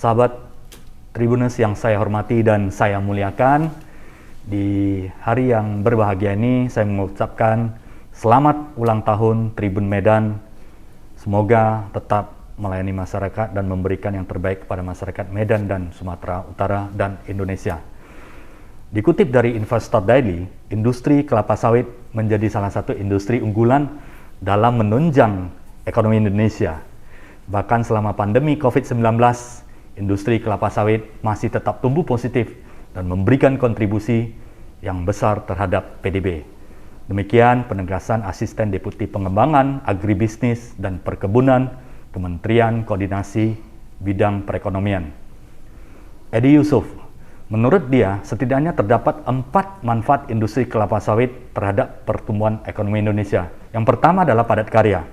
Sahabat Tribuners yang saya hormati dan saya muliakan, di hari yang berbahagia ini saya mengucapkan selamat ulang tahun Tribun Medan. Semoga tetap melayani masyarakat dan memberikan yang terbaik kepada masyarakat Medan dan Sumatera Utara dan Indonesia. Dikutip dari Investor Daily, industri kelapa sawit menjadi salah satu industri unggulan dalam menunjang ekonomi Indonesia. Bahkan selama pandemi COVID-19, industri kelapa sawit masih tetap tumbuh positif dan memberikan kontribusi yang besar terhadap PDB. Demikian penegasan Asisten Deputi Pengembangan Agribisnis dan Perkebunan Kementerian Koordinasi Bidang Perekonomian, Edi Yusuf. Menurut dia, setidaknya terdapat 4 manfaat industri kelapa sawit terhadap pertumbuhan ekonomi Indonesia. Yang pertama adalah padat karya.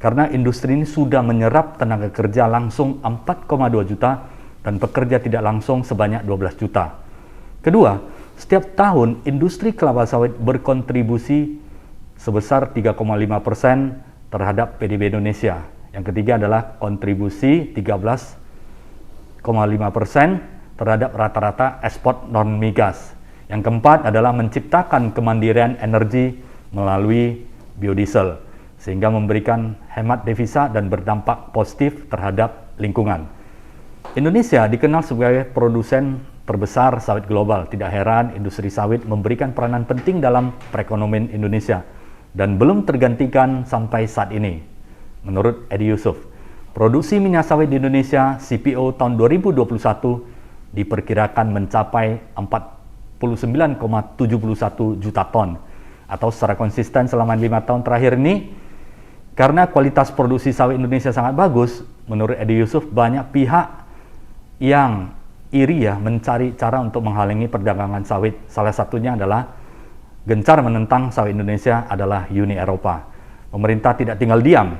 Karena industri ini sudah menyerap tenaga kerja langsung 4,2 juta dan pekerja tidak langsung sebanyak 12 juta. Kedua, setiap tahun industri kelapa sawit berkontribusi sebesar 3,5% terhadap PDB Indonesia. Yang ketiga adalah kontribusi 13,5% terhadap rata-rata ekspor non-migas. Yang keempat adalah menciptakan kemandirian energi melalui biodiesel, sehingga memberikan hemat devisa dan berdampak positif terhadap lingkungan. Indonesia dikenal sebagai produsen terbesar sawit global. Tidak heran industri sawit memberikan peranan penting dalam perekonomian Indonesia dan belum tergantikan sampai saat ini. Menurut Edi Yusuf, produksi minyak sawit di Indonesia CPO tahun 2021 diperkirakan mencapai 49,71 juta ton, atau secara konsisten selama 5 tahun terakhir ini. Karena kualitas produksi sawit Indonesia sangat bagus, menurut Edi Yusuf, banyak pihak yang iri mencari cara untuk menghalangi perdagangan sawit. Salah satunya adalah gencar menentang sawit Indonesia adalah Uni Eropa. Pemerintah tidak tinggal diam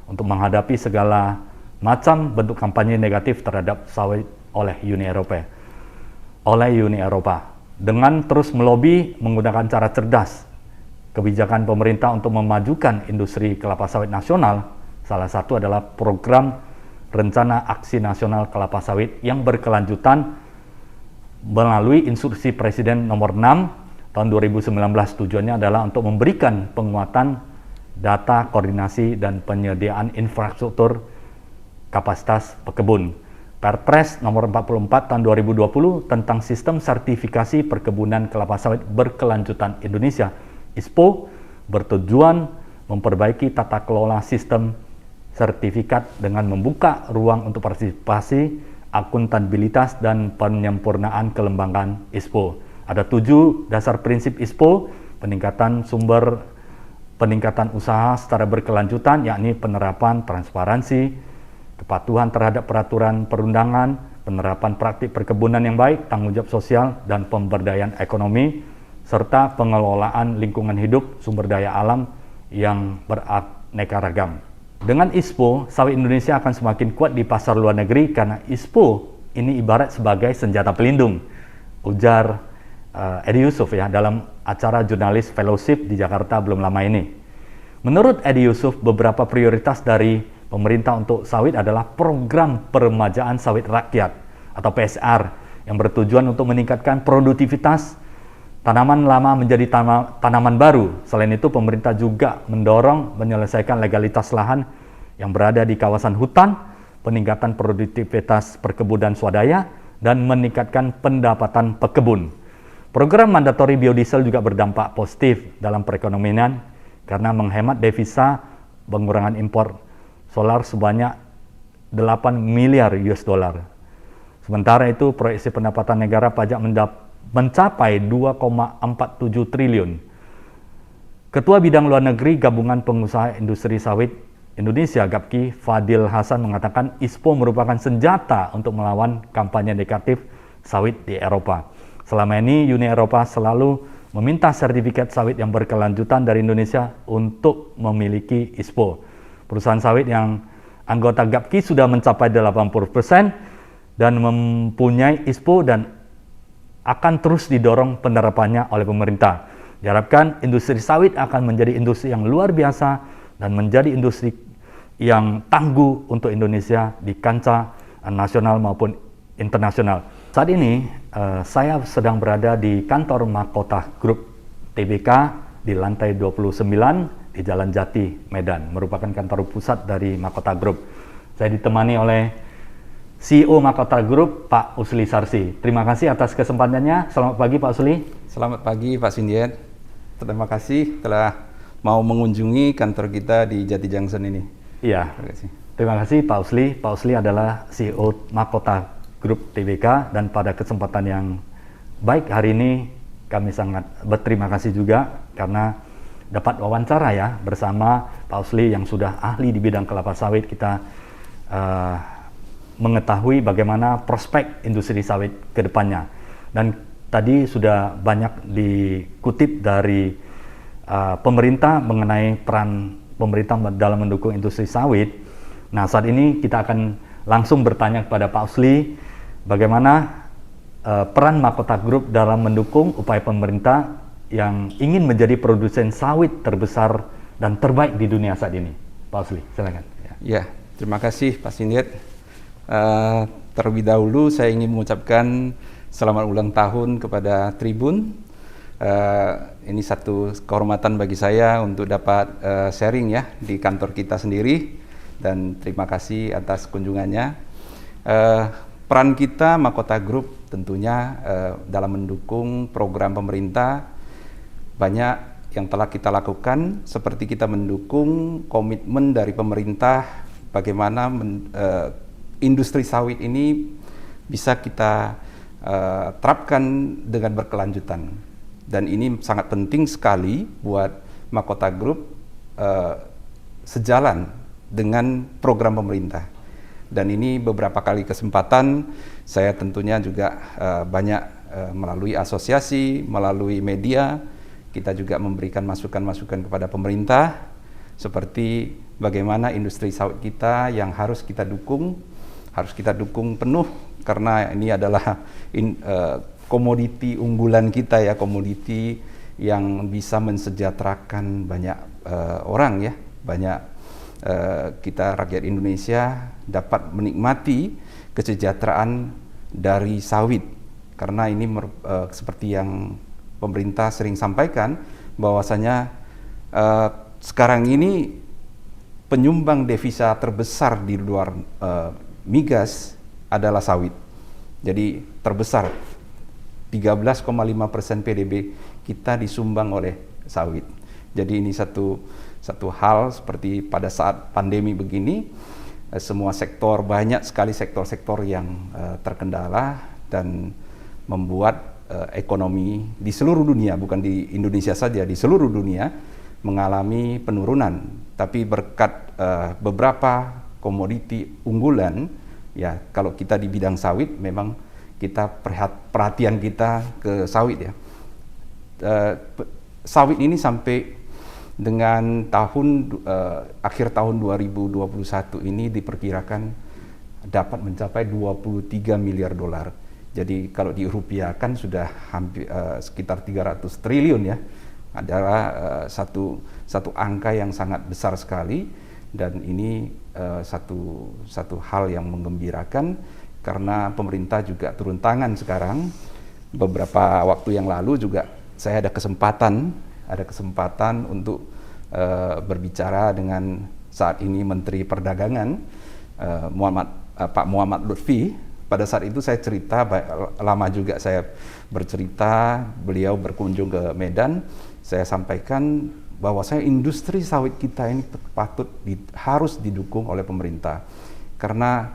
untuk menghadapi segala macam bentuk kampanye negatif terhadap sawit oleh Uni Eropa. Dengan terus melobi menggunakan cara cerdas kebijakan pemerintah untuk memajukan industri kelapa sawit nasional, salah satu adalah program Rencana Aksi Nasional Kelapa Sawit yang berkelanjutan melalui Instruksi Presiden Nomor 6 tahun 2019. Tujuannya adalah untuk memberikan penguatan data, koordinasi, dan penyediaan infrastruktur kapasitas pekebun. Perpres Nomor 44 tahun 2020 tentang Sistem Sertifikasi Perkebunan Kelapa Sawit Berkelanjutan Indonesia ISPO bertujuan memperbaiki tata kelola sistem sertifikat dengan membuka ruang untuk partisipasi, akuntabilitas, dan penyempurnaan kelembagaan ISPO. Ada 7 dasar prinsip ISPO: peningkatan usaha secara berkelanjutan, yakni penerapan transparansi, kepatuhan terhadap peraturan perundangan, penerapan praktik perkebunan yang baik, tanggung jawab sosial, dan pemberdayaan ekonomi, serta pengelolaan lingkungan hidup sumber daya alam yang beraneka ragam. Dengan ISPO, sawit Indonesia akan semakin kuat di pasar luar negeri karena ISPO ini ibarat sebagai senjata pelindung, ujar Edi Yusuf dalam acara jurnalis fellowship di Jakarta belum lama ini. Menurut Edi Yusuf, beberapa prioritas dari pemerintah untuk sawit adalah program peremajaan sawit rakyat atau PSR yang bertujuan untuk meningkatkan produktivitas tanaman lama menjadi tanaman baru. Selain itu, pemerintah juga mendorong menyelesaikan legalitas lahan yang berada di kawasan hutan, peningkatan produktivitas perkebunan swadaya, dan meningkatkan pendapatan pekebun. Program mandatori biodiesel juga berdampak positif dalam perekonomian karena menghemat devisa, pengurangan impor solar sebanyak 8 miliar US dollar. Sementara itu, proyeksi pendapatan negara pajak mencapai 2,47 triliun. Ketua Bidang Luar Negeri Gabungan Pengusaha Industri Sawit Indonesia (GAPKI) Fadil Hasan mengatakan ISPO merupakan senjata untuk melawan kampanye negatif sawit di Eropa. Selama ini Uni Eropa selalu meminta sertifikat sawit yang berkelanjutan dari Indonesia untuk memiliki ISPO. Perusahaan sawit yang anggota GAPKI sudah mencapai 80% dan mempunyai ISPO dan akan terus didorong penerapannya oleh pemerintah. Diharapkan industri sawit akan menjadi industri yang luar biasa dan menjadi industri yang tangguh untuk Indonesia di kancah nasional maupun internasional. Saat ini saya sedang berada di kantor Mahkota Group Tbk di lantai 29 di Jalan Jati, Medan, merupakan kantor pusat dari Mahkota Group. Saya ditemani oleh CEO Mahkota Group, Pak Usli Sarsi. Terima kasih atas kesempatannya. Selamat pagi, Pak Usli. Selamat pagi, Pak Sindiet. Terima kasih telah mau mengunjungi kantor kita di Jati Junction ini. Iya. Terima kasih, Pak Usli. Pak Usli adalah CEO Mahkota Group Tbk, dan pada kesempatan yang baik hari ini kami sangat berterima kasih juga karena dapat wawancara ya bersama Pak Usli yang sudah ahli di bidang kelapa sawit. Kita mengetahui bagaimana prospek industri sawit ke depannya. Dan tadi sudah banyak dikutip dari pemerintah mengenai peran pemerintah dalam mendukung industri sawit. Nah, saat ini kita akan langsung bertanya kepada Pak Usli bagaimana peran Mahkota Group dalam mendukung upaya pemerintah yang ingin menjadi produsen sawit terbesar dan terbaik di dunia saat ini. Pak Usli, silakan. Ya, terima kasih Pak Sindiet. Terlebih dahulu saya ingin mengucapkan selamat ulang tahun kepada Tribun. Ini satu kehormatan bagi saya untuk dapat sharing ya di kantor kita sendiri, dan terima kasih atas kunjungannya. Peran kita Mahkota Group tentunya dalam mendukung program pemerintah banyak yang telah kita lakukan, seperti kita mendukung komitmen dari pemerintah bagaimana industri sawit ini bisa kita terapkan dengan berkelanjutan. Dan ini sangat penting sekali buat Mahkota Group sejalan dengan program pemerintah. Dan ini beberapa kali kesempatan saya tentunya juga banyak melalui asosiasi, melalui media, kita juga memberikan masukan-masukan kepada pemerintah seperti bagaimana industri sawit kita yang harus kita dukung penuh, karena ini adalah komoditi unggulan kita ya, komoditi yang bisa mensejahterakan banyak orang ya, banyak kita rakyat Indonesia dapat menikmati kesejahteraan dari sawit, karena ini seperti yang pemerintah sering sampaikan bahwasanya sekarang ini penyumbang devisa terbesar di luar migas adalah sawit. Jadi terbesar 13,5% PDB kita disumbang oleh sawit. Jadi ini satu hal seperti pada saat pandemi begini, semua sektor, banyak sekali sektor-sektor yang terkendala dan membuat ekonomi di seluruh dunia, bukan di Indonesia saja, di seluruh dunia mengalami penurunan. Tapi berkat beberapa komoditi unggulan, ya kalau kita di bidang sawit memang kita perhatian kita ke sawit ya. Sawit ini sampai dengan akhir tahun 2021 ini diperkirakan dapat mencapai 23 miliar dolar. Jadi kalau dirupiahkan sudah hampir sekitar 300 triliun ya. Adalah satu angka yang sangat besar sekali, dan ini satu hal yang menggembirakan karena pemerintah juga turun tangan sekarang. Beberapa waktu yang lalu juga saya ada kesempatan untuk berbicara dengan saat ini Menteri Perdagangan Pak Muhammad Lutfi. Pada saat itu saya cerita, lama juga saya bercerita, beliau berkunjung ke Medan, saya sampaikan bahwa industri sawit kita ini harus didukung oleh pemerintah. Karena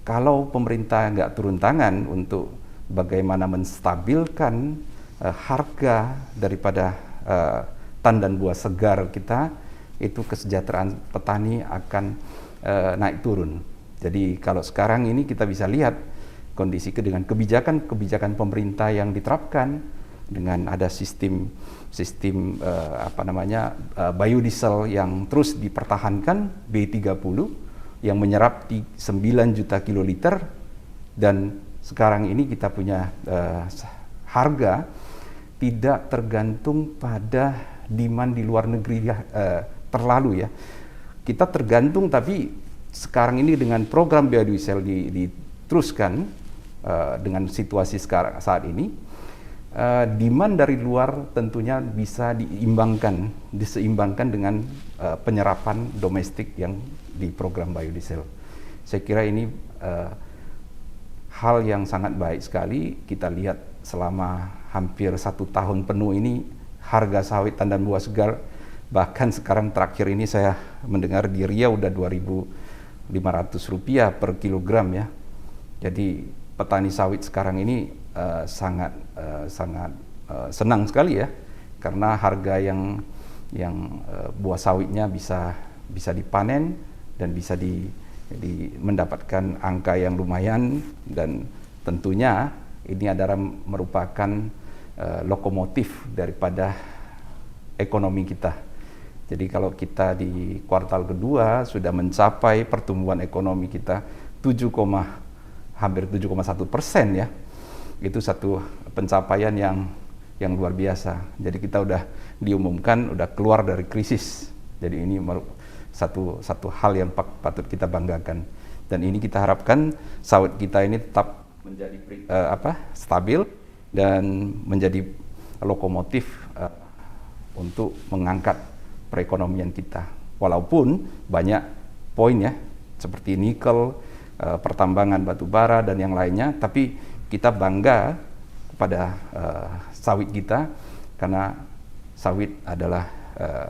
kalau pemerintah nggak turun tangan untuk bagaimana menstabilkan harga daripada tandan buah segar kita, itu kesejahteraan petani akan naik turun. Jadi kalau sekarang ini kita bisa lihat kondisi dengan kebijakan pemerintah yang diterapkan, dengan ada sistem biodiesel yang terus dipertahankan, B30 yang menyerap 9 juta kiloliter, dan sekarang ini kita punya harga tidak tergantung pada demand di luar negeri terlalu ya. Kita tergantung, tapi sekarang ini dengan program biodiesel diteruskan dengan situasi sekarang saat ini, demand dari luar tentunya bisa diseimbangkan dengan penyerapan domestik yang di program biodiesel. Saya kira ini hal yang sangat baik sekali. Kita lihat selama hampir 1 tahun penuh ini harga sawit tandan buah segar, bahkan sekarang terakhir ini saya mendengar di Riau udah Rp2.500 per kilogram ya. Jadi petani sawit sekarang ini sangat senang sekali ya, karena harga yang buah sawitnya bisa dipanen dan bisa mendapatkan angka yang lumayan, dan tentunya ini adalah merupakan lokomotif daripada ekonomi kita. Jadi kalau kita di kuartal kedua sudah mencapai pertumbuhan ekonomi kita hampir 7,1% ya, itu satu pencapaian yang luar biasa. Jadi kita udah diumumkan udah keluar dari krisis. Jadi ini satu hal yang patut kita banggakan. Dan ini kita harapkan sawit kita ini tetap menjadi stabil dan menjadi lokomotif untuk mengangkat perekonomian kita. Walaupun banyak poin ya, seperti nikel, pertambangan batu bara dan yang lainnya, tapi kita bangga kepada sawit kita karena sawit adalah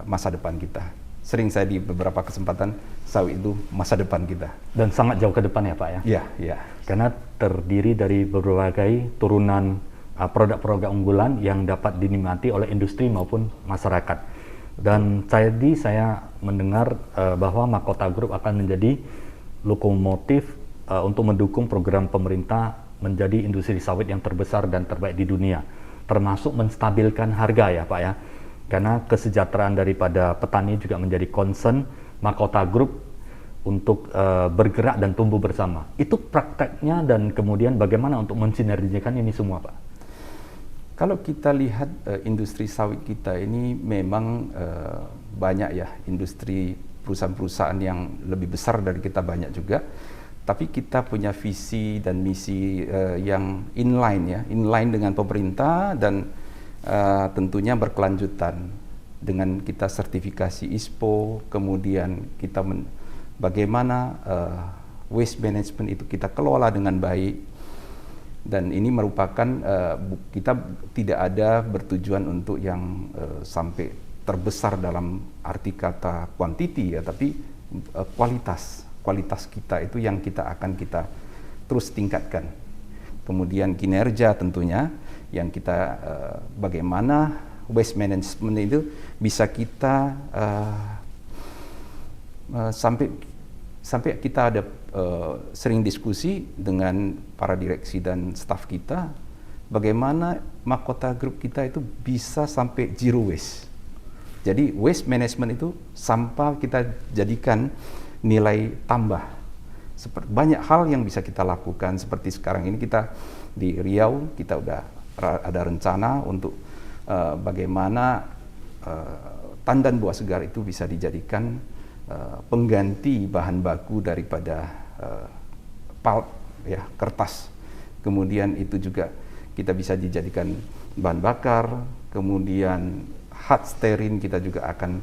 masa depan kita. Sering saya di beberapa kesempatan, sawit itu masa depan kita. Dan sangat jauh ke depan ya Pak ya? Iya, iya. Karena terdiri dari berbagai turunan produk-produk unggulan yang dapat dinikmati oleh industri maupun masyarakat. Dan saya mendengar bahwa Mahkota Group akan menjadi lokomotif untuk mendukung program pemerintah menjadi industri sawit yang terbesar dan terbaik di dunia, termasuk menstabilkan harga ya Pak ya, karena kesejahteraan daripada petani juga menjadi concern Mahkota Group untuk bergerak dan tumbuh bersama. Itu prakteknya dan kemudian bagaimana untuk mensinergikan ini semua Pak? Kalau kita lihat industri sawit kita ini memang banyak ya, industri perusahaan-perusahaan yang lebih besar dari kita banyak juga. Tapi kita punya visi dan misi yang inline dengan pemerintah, dan tentunya berkelanjutan dengan kita sertifikasi ISPO, kemudian kita bagaimana waste management itu kita kelola dengan baik. Dan ini merupakan kita tidak ada bertujuan untuk yang sampai terbesar dalam arti kata quantity ya, tapi kualitas kita itu yang kita terus tingkatkan. Kemudian kinerja tentunya yang kita bagaimana waste management itu bisa kita sampai kita ada sering diskusi dengan para direksi dan staf kita, bagaimana Mahkota Group kita itu bisa sampai zero waste. Jadi waste management itu sampah kita jadikan nilai tambah. Banyak hal yang bisa kita lakukan, seperti sekarang ini kita di Riau, kita udah ada rencana untuk bagaimana tandan buah segar itu bisa dijadikan pengganti bahan baku daripada pulp ya, kertas. Kemudian itu juga kita bisa dijadikan bahan bakar. Kemudian hard sterin kita juga akan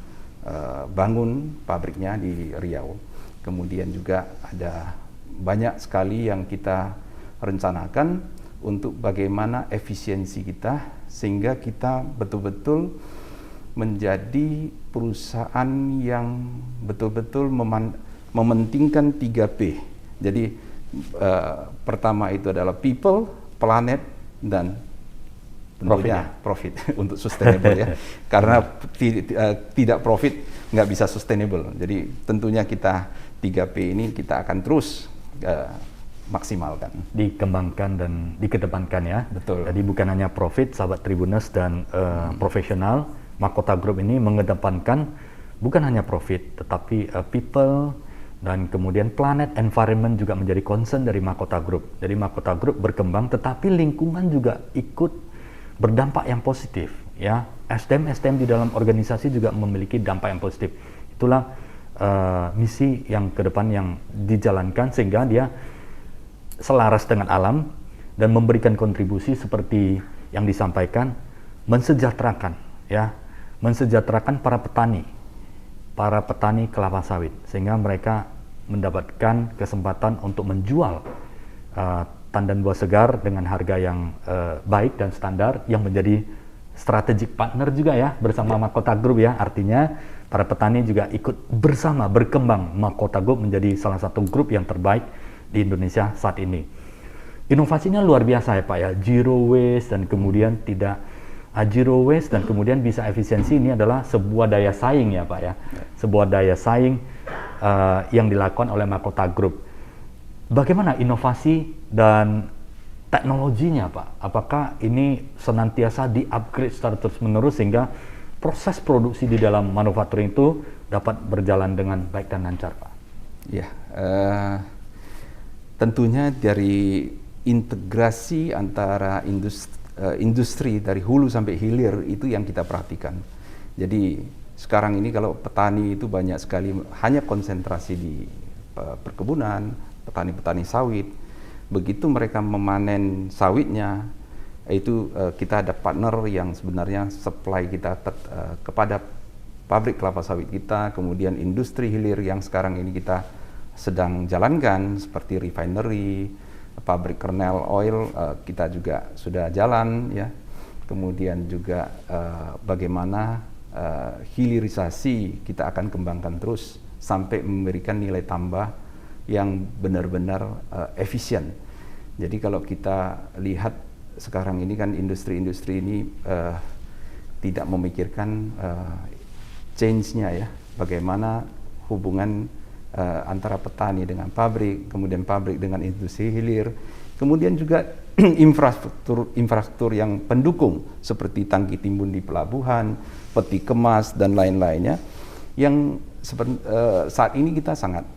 bangun pabriknya di Riau. Kemudian juga ada banyak sekali yang kita rencanakan untuk bagaimana efisiensi kita, sehingga kita betul-betul menjadi perusahaan yang betul-betul mementingkan 3P. Jadi pertama itu adalah people, planet, dan tentunya profit untuk sustainable ya. Karena tidak profit nggak bisa sustainable. Jadi tentunya kita 3P ini kita akan terus maksimalkan, dikembangkan dan dikedepankan ya. Betul. Jadi bukan hanya profit, sahabat Tribuners dan profesional, Mahkota Group ini mengedepankan bukan hanya profit, tetapi people dan kemudian planet, environment juga menjadi concern dari Mahkota Group. Jadi Mahkota Group berkembang, tetapi lingkungan juga ikut berdampak yang positif ya. SDM di dalam organisasi juga memiliki dampak yang positif. Itulah misi yang ke depan yang dijalankan, sehingga dia selaras dengan alam dan memberikan kontribusi seperti yang disampaikan, mensejahterakan para petani kelapa sawit, sehingga mereka mendapatkan kesempatan untuk menjual tandan buah segar dengan harga yang baik dan standar, yang menjadi strategic partner juga ya bersama Mahkota Group ya. Artinya para petani juga ikut bersama berkembang. Mahkota Group menjadi salah satu grup yang terbaik di Indonesia saat ini. Inovasinya luar biasa ya Pak ya, zero waste dan kemudian bisa efisiensi. Ini adalah sebuah daya saing ya Pak ya, sebuah daya saing yang dilakukan oleh Mahkota Group. Bagaimana inovasi dan teknologinya Pak? Apakah ini senantiasa di-upgrade secara terus-menerus sehingga proses produksi di dalam manufacturing itu dapat berjalan dengan baik dan lancar Pak? Ya, tentunya dari integrasi antara industri dari hulu sampai hilir itu yang kita perhatikan. Jadi sekarang ini kalau petani itu banyak sekali hanya konsentrasi di perkebunan, petani-petani sawit. Begitu mereka memanen sawitnya, itu kita ada partner yang sebenarnya supply kita kepada pabrik kelapa sawit kita, kemudian industri hilir yang sekarang ini kita sedang jalankan seperti refinery, pabrik kernel oil kita juga sudah jalan ya. Kemudian juga bagaimana hilirisasi kita akan kembangkan terus sampai memberikan nilai tambah yang benar-benar efisien. Jadi kalau kita lihat sekarang ini kan industri-industri ini tidak memikirkan change-nya ya, bagaimana hubungan antara petani dengan pabrik, kemudian pabrik dengan industri hilir, kemudian juga infrastruktur yang pendukung seperti tangki timbun di pelabuhan, peti kemas dan lain-lainnya, yang saat ini kita sangat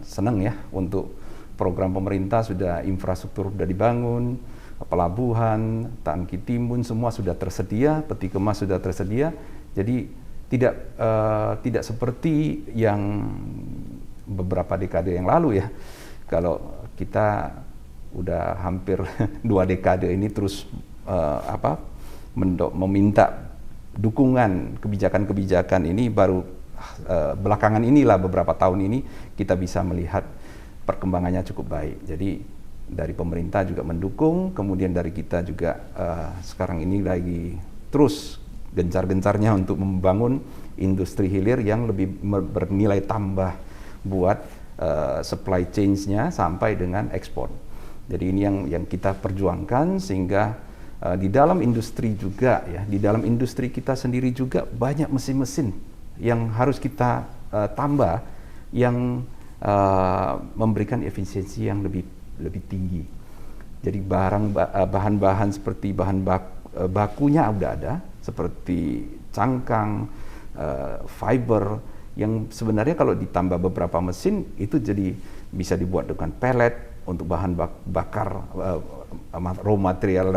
senang ya untuk program pemerintah. Sudah infrastruktur sudah dibangun, pelabuhan, tangki timbun semua sudah tersedia, peti kemas sudah tersedia. Jadi tidak seperti yang beberapa dekade yang lalu ya. Kalau kita udah hampir 2 dekade ini terus meminta dukungan kebijakan-kebijakan ini, baru belakangan inilah beberapa tahun ini kita bisa melihat perkembangannya cukup baik. Jadi dari pemerintah juga mendukung, kemudian dari kita juga sekarang ini lagi terus gencar-gencarnya untuk membangun industri hilir yang lebih bernilai tambah buat supply chain-nya sampai dengan ekspor. Jadi ini yang kita perjuangkan, sehingga di dalam industri juga ya, di dalam industri kita sendiri juga banyak mesin-mesin yang harus kita tambah, yang memberikan efisiensi yang lebih tinggi. Jadi bahan-bahan seperti bahan bakunya udah ada, seperti cangkang, fiber, yang sebenarnya kalau ditambah beberapa mesin itu jadi bisa dibuat dengan pellet untuk bahan bakar, raw material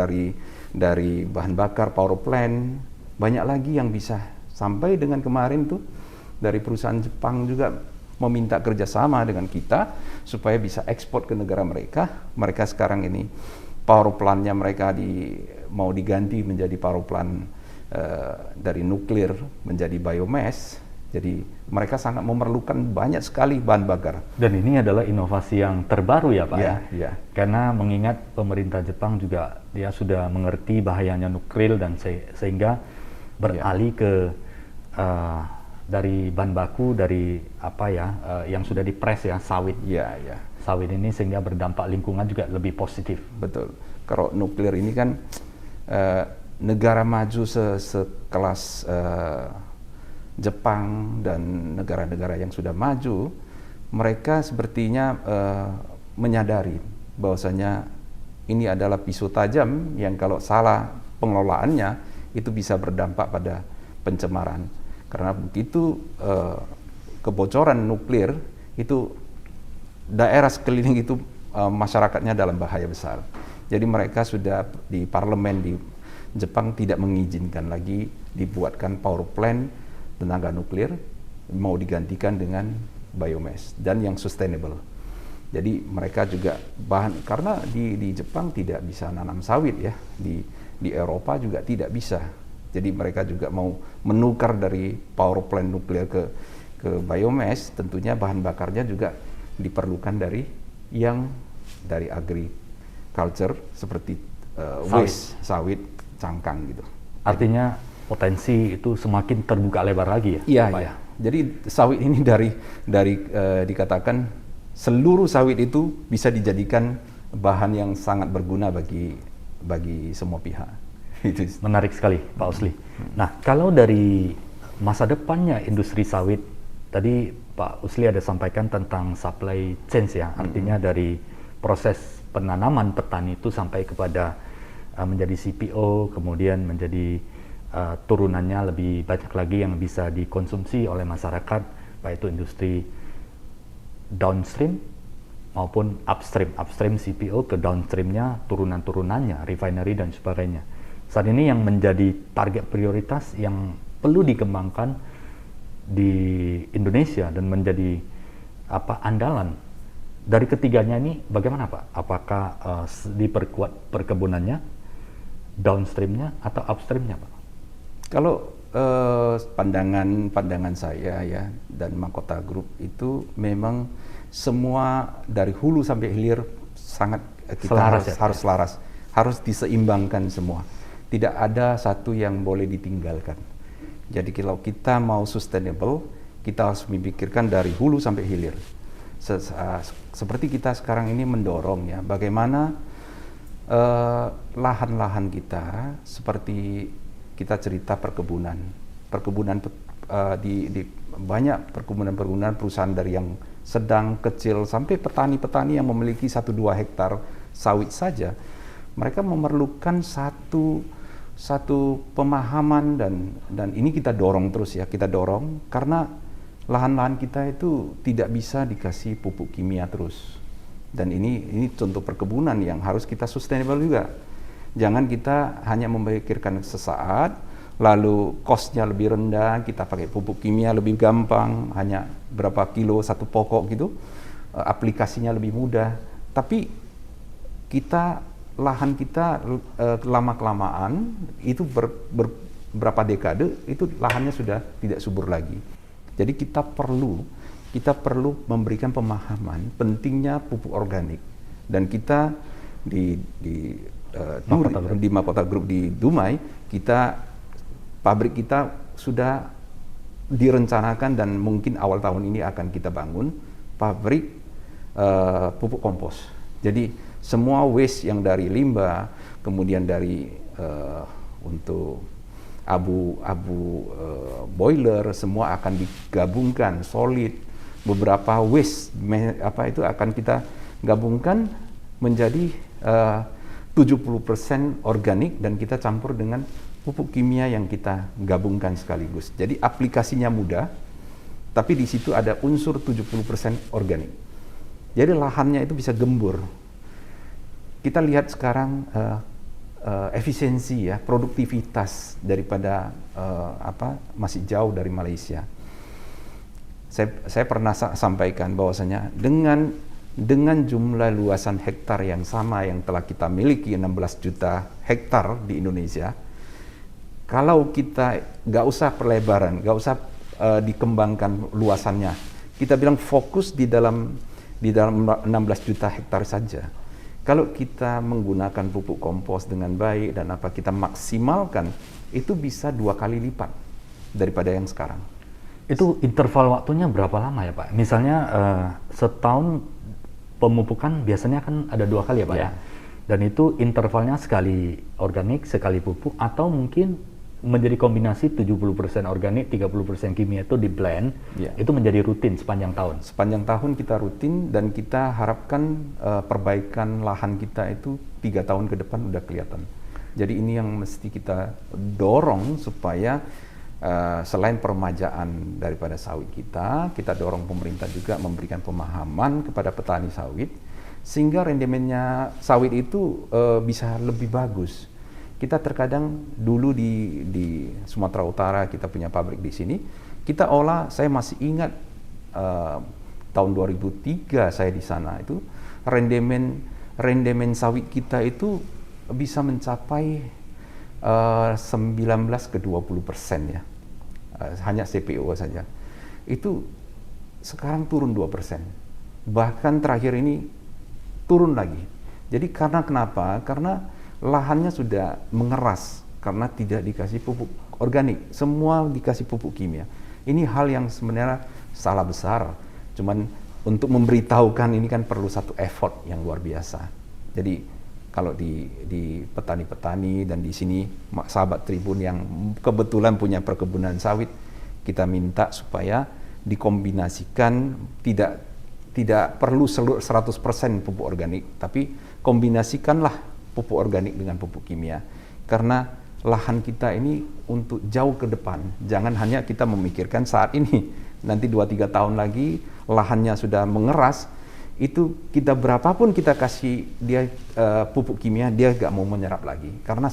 dari bahan bakar power plant. Banyak lagi yang bisa, sampai dengan kemarin tuh dari perusahaan Jepang juga meminta kerjasama dengan kita supaya bisa ekspor ke negara mereka. Mereka sekarang ini power plant-nya mereka mau diganti menjadi power plant dari nuklir menjadi biomass. Jadi mereka sangat memerlukan banyak sekali bahan bakar. Dan ini adalah inovasi yang terbaru ya Pak ya? Ya. Karena mengingat pemerintah Jepang juga dia sudah mengerti bahayanya nuklir dan sehingga beralih ke dari bahan baku dari yang sudah dipres ya, sawit. Ya. Sawit ini sehingga berdampak lingkungan juga lebih positif. Betul. Kalau nuklir ini kan negara maju sekelas Jepang dan negara-negara yang sudah maju, mereka sepertinya menyadari bahwasanya ini adalah pisau tajam yang kalau salah pengelolaannya itu bisa berdampak pada pencemaran. Karena begitu kebocoran nuklir itu daerah sekeliling itu masyarakatnya dalam bahaya besar. Jadi mereka sudah di parlemen di Jepang tidak mengizinkan lagi dibuatkan power plant tenaga nuklir, mau digantikan dengan biomass dan yang sustainable. Jadi mereka juga bahan, karena di Jepang tidak bisa nanam sawit ya, di Eropa juga tidak bisa. Jadi mereka juga mau menukar dari power plant nuklir ke biomass, tentunya bahan bakarnya juga diperlukan dari agriculture seperti waste, sawit, cangkang gitu. Artinya potensi itu semakin terbuka lebar lagi ya? Iya, Pak, iya. Jadi sawit ini dikatakan seluruh sawit itu bisa dijadikan bahan yang sangat berguna bagi semua pihak. Menarik sekali, Pak Usli. Nah, kalau dari masa depannya industri sawit, tadi Pak Usli ada sampaikan tentang supply chain ya, artinya dari proses penanaman petani itu sampai kepada menjadi CPO, kemudian menjadi turunannya lebih banyak lagi yang bisa dikonsumsi oleh masyarakat, baik itu industri downstream maupun upstream. Upstream CPO ke downstreamnya turunan-turunannya, refinery dan sebagainya. Saat ini yang menjadi target prioritas yang perlu dikembangkan di Indonesia dan menjadi andalan dari ketiganya ini bagaimana Pak? Apakah diperkuat perkebunannya, downstreamnya atau upstreamnya Pak? Kalau pandangan saya ya dan Mahkota Group itu memang semua dari hulu sampai hilir sangat kita harus selaras, harus diseimbangkan semua. Tidak ada satu yang boleh ditinggalkan. Jadi kalau kita mau sustainable, kita harus memikirkan dari hulu sampai hilir. Seperti kita sekarang ini mendorong ya, bagaimana lahan-lahan kita seperti kita cerita perkebunan di banyak perkebunan perusahaan dari yang sedang, kecil, sampai petani-petani yang memiliki 1-2 hektar sawit saja, mereka memerlukan satu pemahaman dan ini kita dorong terus ya, kita dorong karena lahan-lahan kita itu tidak bisa dikasih pupuk kimia terus. Dan ini contoh perkebunan yang harus kita sustainable juga. Jangan kita hanya memikirkan sesaat, lalu cost-nya lebih rendah, kita pakai pupuk kimia lebih gampang, hanya berapa kilo satu pokok gitu, aplikasinya lebih mudah. Tapi lahan kita lama-kelamaan, itu berapa dekade, itu lahannya sudah tidak subur lagi. Jadi kita perlu memberikan pemahaman pentingnya pupuk organik. Dan kita di Mahkota Group di Dumai, pabrik kita sudah direncanakan dan mungkin awal tahun ini akan kita bangun pabrik pupuk kompos. Jadi semua waste yang dari limbah, kemudian dari untuk abu boiler, semua akan digabungkan solid. Beberapa waste itu akan kita gabungkan menjadi 70% organik dan kita campur dengan pupuk kimia yang kita gabungkan sekaligus. Jadi aplikasinya mudah, tapi di situ ada unsur 70% organik. Jadi lahannya itu bisa gembur. Kita lihat sekarang efisiensi ya, produktivitas daripada masih jauh dari Malaysia. Saya pernah sampaikan bahwasanya dengan jumlah luasan hektar yang sama yang telah kita miliki 16 juta hektar di Indonesia, kalau kita nggak usah perlebaran, nggak usah dikembangkan luasannya, kita bilang fokus di dalam 16 juta hektar saja. Kalau kita menggunakan pupuk kompos dengan baik dan kita maksimalkan, itu bisa 2 kali lipat daripada yang sekarang. Itu interval waktunya berapa lama ya Pak? Misalnya setahun pemupukan biasanya kan ada 2 kali ya Pak ya? Dan itu intervalnya sekali organik, sekali pupuk, atau mungkin menjadi kombinasi 70% organik, 30% kimia itu di blend, itu menjadi rutin sepanjang tahun? Sepanjang tahun kita rutin dan kita harapkan perbaikan lahan kita itu 3 tahun ke depan udah kelihatan. Jadi ini yang mesti kita dorong supaya selain permajaan daripada sawit kita dorong pemerintah juga memberikan pemahaman kepada petani sawit sehingga rendemennya sawit itu bisa lebih bagus. Kita terkadang dulu di Sumatera Utara kita punya pabrik di sini, kita olah, saya masih ingat tahun 2003 saya di sana itu rendemen sawit kita itu bisa mencapai 19 ke 20% ya, hanya CPO saja. Itu sekarang turun 2%. Bahkan terakhir ini turun lagi. Jadi karena kenapa? Karena lahannya sudah mengeras karena tidak dikasih pupuk organik, semua dikasih pupuk kimia. Ini hal yang sebenarnya salah besar. Cuman untuk memberitahukan ini kan perlu satu effort yang luar biasa. Jadi kalau di petani-petani dan di sini sahabat Tribun yang kebetulan punya perkebunan sawit, kita minta supaya dikombinasikan, tidak perlu 100% pupuk organik, tapi kombinasikanlah pupuk organik dengan pupuk kimia. Karena lahan kita ini untuk jauh ke depan, jangan hanya kita memikirkan saat ini, nanti 2-3 tahun lagi lahannya sudah mengeras, itu kita berapapun kita kasih dia pupuk kimia, dia gak mau menyerap lagi, karena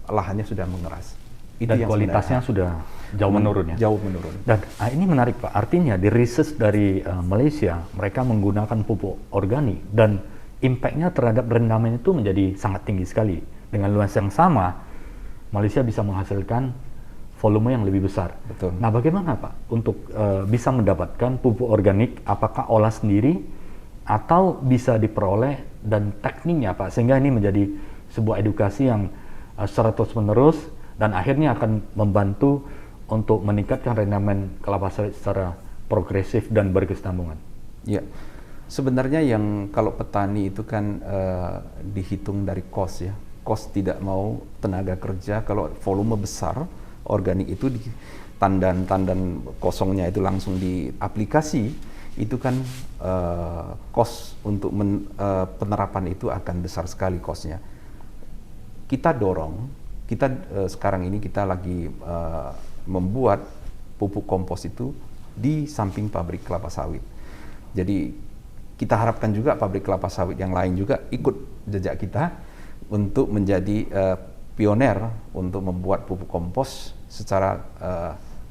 lahannya sudah mengeras. Itu dan kualitasnya sudah jauh menurun ya? Jauh menurun. Dan ini menarik Pak, artinya di research dari Malaysia, mereka menggunakan pupuk organik dan impact-nya terhadap rendaman itu menjadi sangat tinggi sekali. Dengan luas yang sama, Malaysia bisa menghasilkan volume yang lebih besar. Betul. Nah bagaimana Pak untuk bisa mendapatkan pupuk organik, apakah olah sendiri atau bisa diperoleh, dan tekniknya Pak, sehingga ini menjadi sebuah edukasi yang secara terus-menerus dan akhirnya akan membantu untuk meningkatkan rendaman kelapa sawit secara progresif dan berkesinambungan. Ya, sebenarnya yang kalau petani itu kan dihitung dari cost ya. Cost tidak mau tenaga kerja, kalau volume besar organik itu di tandan kosongnya itu langsung di aplikasi, itu kan cost untuk penerapan itu akan besar sekali costnya. Kita dorong, sekarang ini kita lagi membuat pupuk kompos itu di samping pabrik kelapa sawit. Jadi kita harapkan juga pabrik kelapa sawit yang lain juga ikut jejak kita untuk menjadi pioner untuk membuat pupuk kompos secara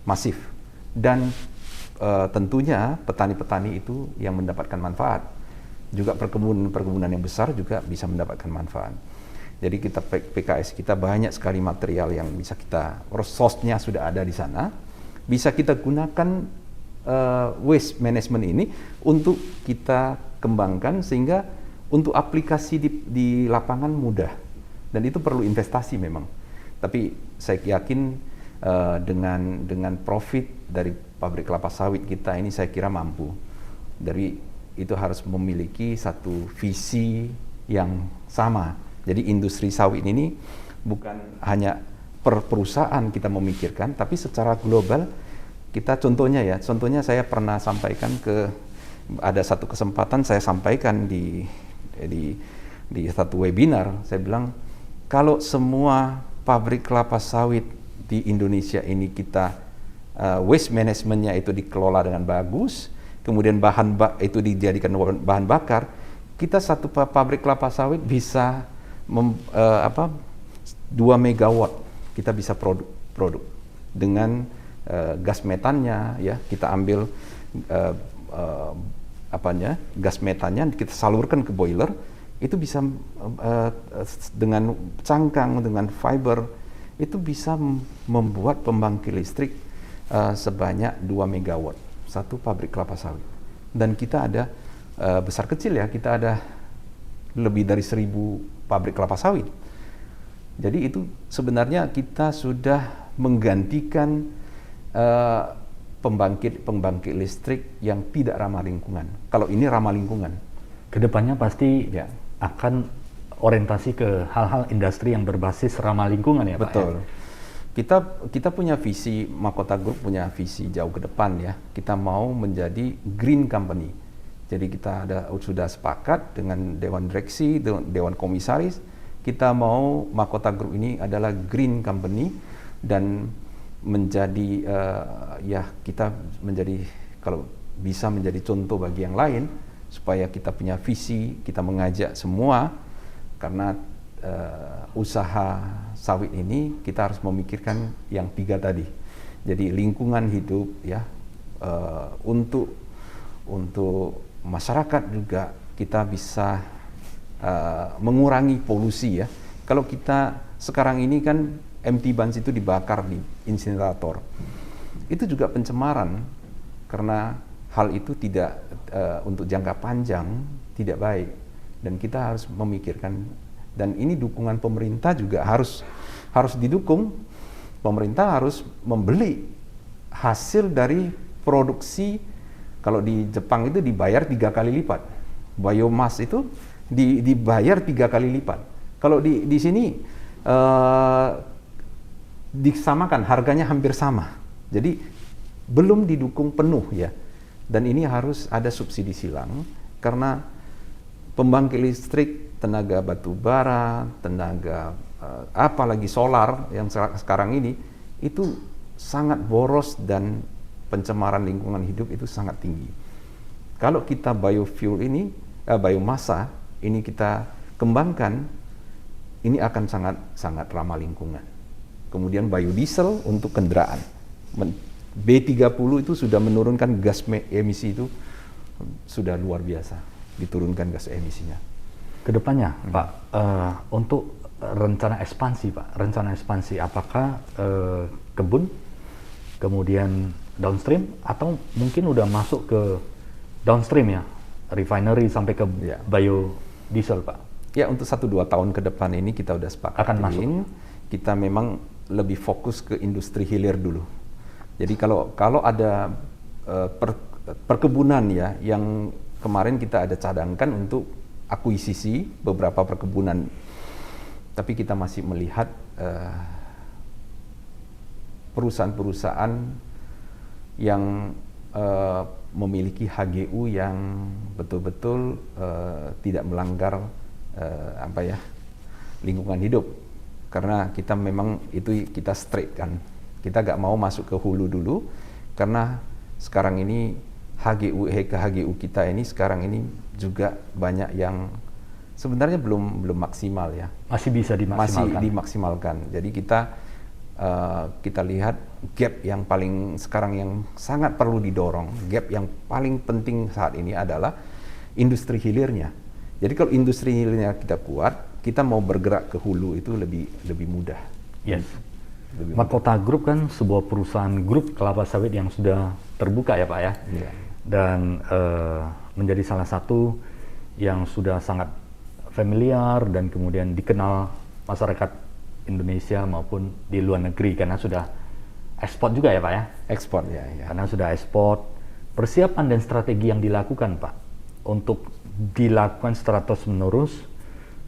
masif. Dan tentunya petani-petani itu yang mendapatkan manfaat. Juga perkebunan yang besar juga bisa mendapatkan manfaat. Jadi kita PKS kita banyak sekali material yang bisa kita, resource-nya sudah ada di sana, bisa kita gunakan waste management ini untuk kita kembangkan sehingga untuk aplikasi di lapangan mudah. Dan itu perlu investasi memang. Tapi saya yakin dengan profit dari pabrik kelapa sawit kita ini saya kira mampu. Dari itu harus memiliki satu visi yang sama. Jadi industri sawit ini bukan hanya per perusahaan kita memikirkan, tapi secara global kita contohnya saya pernah sampaikan ada satu kesempatan saya sampaikan di satu webinar, saya bilang kalau semua pabrik kelapa sawit di Indonesia ini kita waste manajemennya itu dikelola dengan bagus, kemudian itu dijadikan bahan bakar, kita satu pabrik kelapa sawit bisa 2 megawatt kita bisa produk dengan gas metannya ya, kita ambil gas metannya kita salurkan ke boiler, itu bisa dengan cangkang, dengan fiber itu bisa membuat pembangkit listrik sebanyak 2 megawatt satu pabrik kelapa sawit. Dan kita ada besar kecil ya, kita ada lebih dari 1.000 pabrik kelapa sawit. Jadi itu sebenarnya kita sudah menggantikan pembangkit listrik yang tidak ramah lingkungan. Kalau ini ramah lingkungan. Kedepannya pasti ya akan orientasi ke hal-hal industri yang berbasis ramah lingkungan ya Pak. Betul. Kita punya visi, Mahkota Group punya visi jauh ke depan ya. Kita mau menjadi green company. Jadi kita sudah sepakat dengan Dewan Direksi, Dewan Komisaris, kita mau Mahkota Group ini adalah green company dan menjadi kita menjadi kalau bisa menjadi contoh bagi yang lain supaya kita punya visi, kita mengajak semua karena usaha sawit ini kita harus memikirkan yang 3 tadi. Jadi lingkungan hidup ya, untuk untuk masyarakat juga kita bisa mengurangi polusi ya. Kalau kita sekarang ini kan empty buns itu dibakar di insinerator, itu juga pencemaran karena hal itu tidak untuk jangka panjang tidak baik, dan kita harus memikirkan, dan ini dukungan pemerintah juga harus didukung. Pemerintah harus membeli hasil dari produksi. Kalau di Jepang itu dibayar 3 kali lipat, biomass itu dibayar 3 kali lipat. Kalau di sini disamakan, harganya hampir sama. Jadi belum didukung penuh ya. Dan ini harus ada subsidi silang karena pembangkit listrik, tenaga batu bara, tenaga apalagi solar yang sekarang ini itu sangat boros dan pencemaran lingkungan hidup itu sangat tinggi. Kalau kita biofuel ini, biomasa ini kita kembangkan, ini akan sangat ramah lingkungan. Kemudian biodiesel untuk kendaraan. B30 itu sudah menurunkan gas emisi itu sudah luar biasa, diturunkan gas emisinya. Kedepannya, Pak, untuk rencana ekspansi, Pak, apakah kebun, kemudian downstream, atau mungkin udah masuk ke downstream ya, refinery sampai ke biodiesel, Pak? Ya, untuk 1-2 tahun ke depan ini kita udah sepakatin. Akan masuk. Kita memang lebih fokus ke industri hilir dulu. Jadi kalau ada perkebunan ya, yang kemarin kita ada cadangkan untuk akuisisi beberapa perkebunan, tapi kita masih melihat perusahaan-perusahaan yang memiliki HGU yang betul-betul tidak melanggar lingkungan hidup, karena kita memang itu kita straight kan. Kita nggak mau masuk ke hulu dulu, karena sekarang ini HGU kita ini sekarang ini juga banyak yang sebenarnya belum maksimal ya. Masih bisa dimaksimalkan. Masih dimaksimalkan. Jadi kita lihat gap yang paling sekarang yang sangat perlu didorong, gap yang paling penting saat ini adalah industri hilirnya. Jadi kalau industri hilirnya kita kuat, kita mau bergerak ke hulu itu lebih mudah. Yes. Makota Group kan sebuah perusahaan grup kelapa sawit yang sudah terbuka ya Pak ya, dan menjadi salah satu yang sudah sangat familiar dan kemudian dikenal masyarakat Indonesia maupun di luar negeri karena sudah ekspor juga ya Pak ya? Ekspor ya. Karena sudah ekspor. Persiapan dan strategi yang dilakukan Pak untuk dilakukan secara terus menerus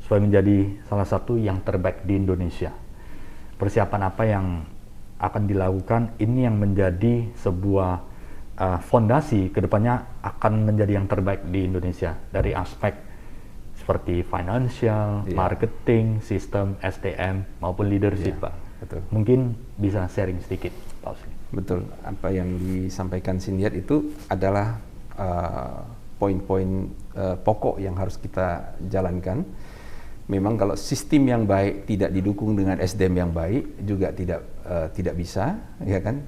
supaya menjadi salah satu yang terbaik di Indonesia. Persiapan apa yang akan dilakukan ini yang menjadi sebuah fondasi kedepannya akan menjadi yang terbaik di Indonesia dari aspek seperti financial, marketing, sistem, SDM maupun leadership Pak. Betul. Mungkin bisa sharing sedikit Pak Usli. Betul, apa yang disampaikan Sindiat itu adalah poin-poin pokok yang harus kita jalankan. Memang kalau sistem yang baik tidak didukung dengan SDM yang baik juga tidak bisa, ya kan?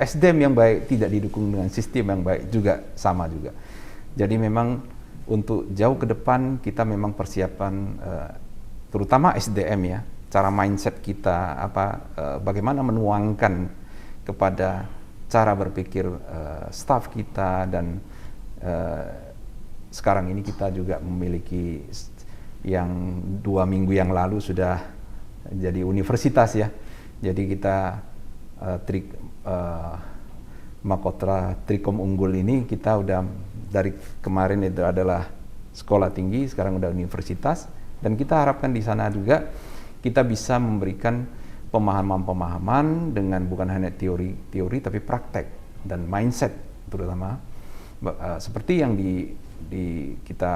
SDM yang baik tidak didukung dengan sistem yang baik juga sama juga. Jadi memang untuk jauh ke depan kita memang persiapan terutama SDM ya, cara mindset kita bagaimana menuangkan kepada cara berpikir staff kita, dan sekarang ini kita juga memiliki yang 2 minggu yang lalu sudah jadi universitas ya. Jadi kita Makota Trikom Unggul ini kita udah dari kemarin itu adalah sekolah tinggi, sekarang udah universitas, dan kita harapkan di sana juga kita bisa memberikan pemahaman-pemahaman dengan bukan hanya teori tapi praktek dan mindset terutama seperti yang di kita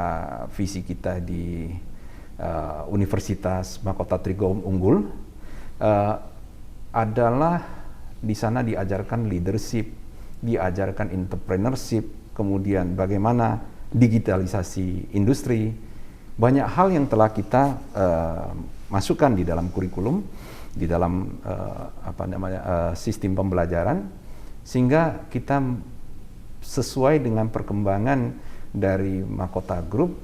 visi kita di Universitas Makota Trikom Unggul adalah di sana diajarkan leadership, diajarkan entrepreneurship, kemudian bagaimana digitalisasi industri. Banyak hal yang telah kita masukkan di dalam kurikulum, di dalam sistem pembelajaran, sehingga kita sesuai dengan perkembangan dari Mahkota Group,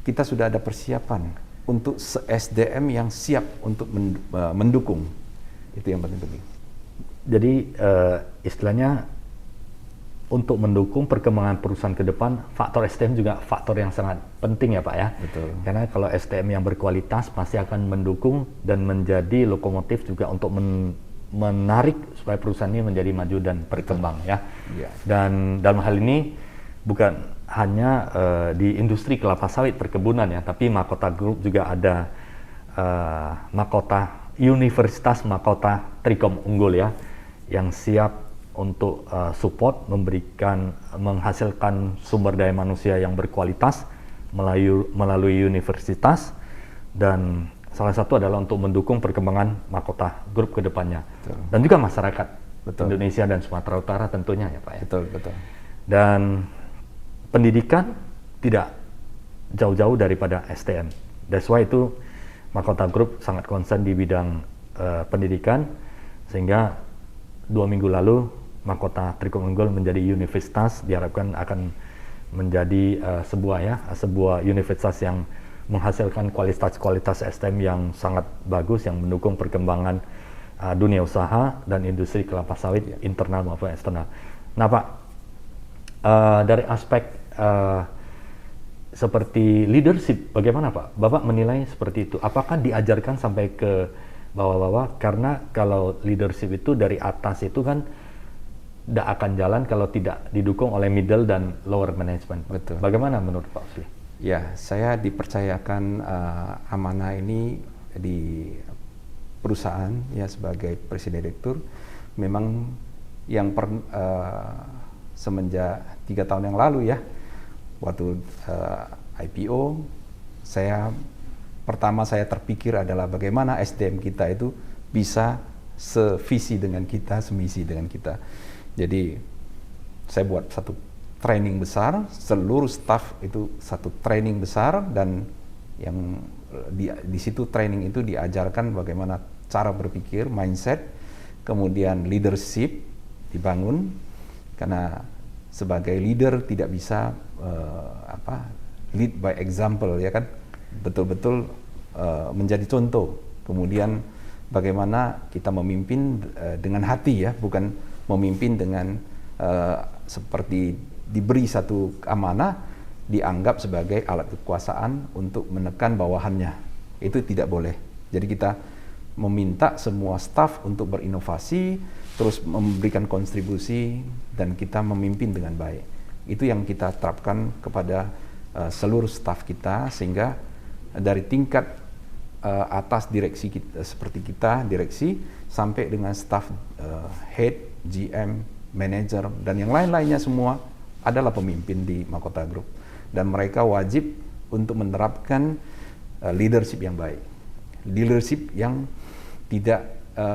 kita sudah ada persiapan untuk SDM yang siap untuk mendukung. Itu yang paling penting. Jadi istilahnya untuk mendukung perkembangan perusahaan ke depan, faktor SDM juga faktor yang sangat penting ya Pak ya. Betul. Karena kalau SDM yang berkualitas pasti akan mendukung dan menjadi lokomotif juga untuk menarik supaya perusahaan ini menjadi maju dan berkembang ya. Ya. Dan dalam hal ini bukan hanya di industri kelapa sawit perkebunan ya, tapi Mahkota Group juga ada mahkota Universitas Mahkota Trikom Unggul ya, yang siap untuk support, menghasilkan sumber daya manusia yang berkualitas melalui universitas, dan salah satu adalah untuk mendukung perkembangan Mahkota Group ke depannya. Betul. Dan juga masyarakat Betul. Indonesia dan Sumatera Utara tentunya ya Pak ya. Betul, betul. Dan pendidikan tidak jauh-jauh daripada SDM. That's why itu Mahkota Group sangat concern di bidang pendidikan, sehingga 2 minggu lalu Mahkota Trikom Unggul menjadi universitas, diharapkan akan menjadi sebuah universitas yang menghasilkan kualitas SDM yang sangat bagus, yang mendukung perkembangan dunia usaha dan industri kelapa sawit internal maupun eksternal. Nah Pak, dari aspek seperti leadership, bagaimana Pak? Bapak menilai seperti itu. Apakah diajarkan sampai ke bawah-bawah? Karena kalau leadership itu dari atas itu kan tidak akan jalan kalau tidak didukung oleh middle dan lower management. Betul. Bagaimana menurut Pak Usli? Ya, saya dipercayakan amanah ini di perusahaan ya sebagai presiden direktur. Memang yang semenjak 3 tahun yang lalu ya, waktu IPO, pertama saya terpikir adalah bagaimana SDM kita itu bisa sevisi dengan kita, semisi dengan kita. Jadi saya buat satu training besar, seluruh staff itu satu training besar, dan yang di situ training itu diajarkan bagaimana cara berpikir, mindset, kemudian leadership dibangun, karena sebagai leader tidak bisa lead by example ya kan, betul-betul menjadi contoh. Kemudian bagaimana kita memimpin dengan hati ya, bukan memimpin dengan seperti diberi satu amanah dianggap sebagai alat kekuasaan untuk menekan bawahannya. Itu tidak boleh. Jadi kita meminta semua staf untuk berinovasi, terus memberikan kontribusi, dan kita memimpin dengan baik. Itu yang kita terapkan kepada seluruh staf kita, sehingga dari tingkat atas direksi kita, seperti kita direksi, sampai dengan staf head, GM, manager, dan yang lain-lainnya semua adalah pemimpin di Mahkota Group, dan mereka wajib untuk menerapkan leadership yang baik, leadership yang tidak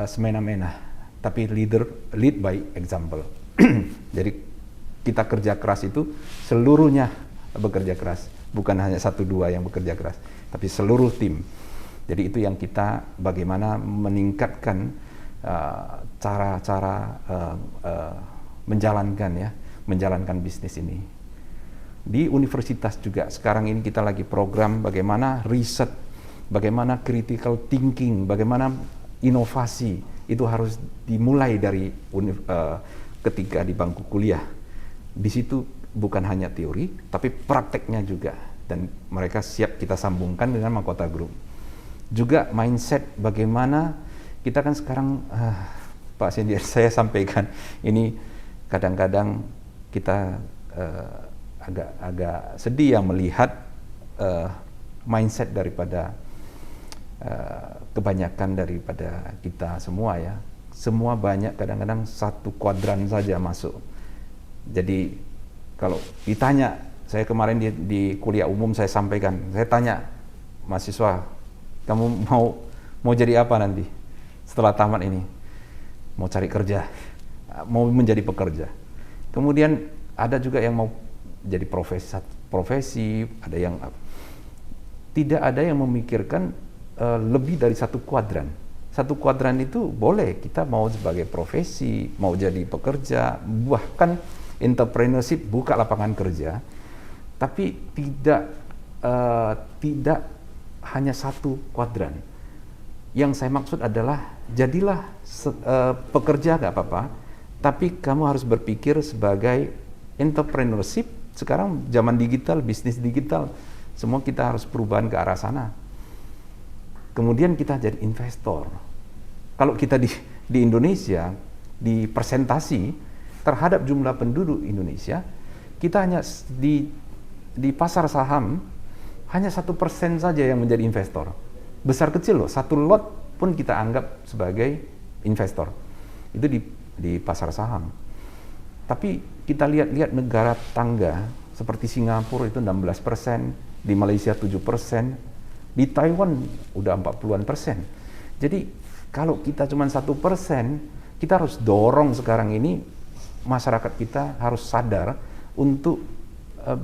semena-mena, tapi lead by example. Jadi kita kerja keras itu seluruhnya bekerja keras, bukan hanya 1-2 yang bekerja keras, tapi seluruh tim. Jadi itu yang kita bagaimana meningkatkan cara-cara menjalankan bisnis ini. Di universitas juga sekarang ini kita lagi program bagaimana riset, bagaimana critical thinking, bagaimana inovasi itu harus dimulai dari ketika di bangku kuliah. Di situ bukan hanya teori, tapi prakteknya juga, dan mereka siap kita sambungkan dengan Mahkota Group. Juga mindset bagaimana kita kan sekarang, Pak Senior, saya sampaikan ini kadang-kadang kita agak sedih ya melihat mindset daripada kebanyakan daripada kita semua ya. Semua banyak kadang-kadang satu kuadran saja masuk. Jadi kalau ditanya, saya kemarin di kuliah umum saya sampaikan, saya tanya mahasiswa, kamu mau jadi apa nanti setelah tamat ini? Mau cari kerja, mau menjadi pekerja. Kemudian ada juga yang mau jadi profesi, ada yang tidak ada yang memikirkan lebih dari satu kuadran. Satu kuadran itu boleh kita mau sebagai profesi, mau jadi pekerja, bahkan entrepreneurship buka lapangan kerja, tapi tidak hanya satu kuadran. Yang saya maksud adalah jadilah pekerja nggak apa-apa, tapi kamu harus berpikir sebagai entrepreneurship. Sekarang zaman digital, bisnis digital, semua kita harus perubahan ke arah sana. Kemudian kita jadi investor. Kalau kita di Indonesia, di presentasi terhadap jumlah penduduk Indonesia, kita hanya di pasar saham hanya 1% saja yang menjadi investor. Besar kecil loh, satu lot pun kita anggap sebagai investor. Itu di pasar saham. Tapi kita lihat negara tangga seperti Singapura itu 16%, di Malaysia 7%, di Taiwan udah 40-an%. Jadi kalau kita cuma 1%, kita harus dorong sekarang ini masyarakat kita harus sadar untuk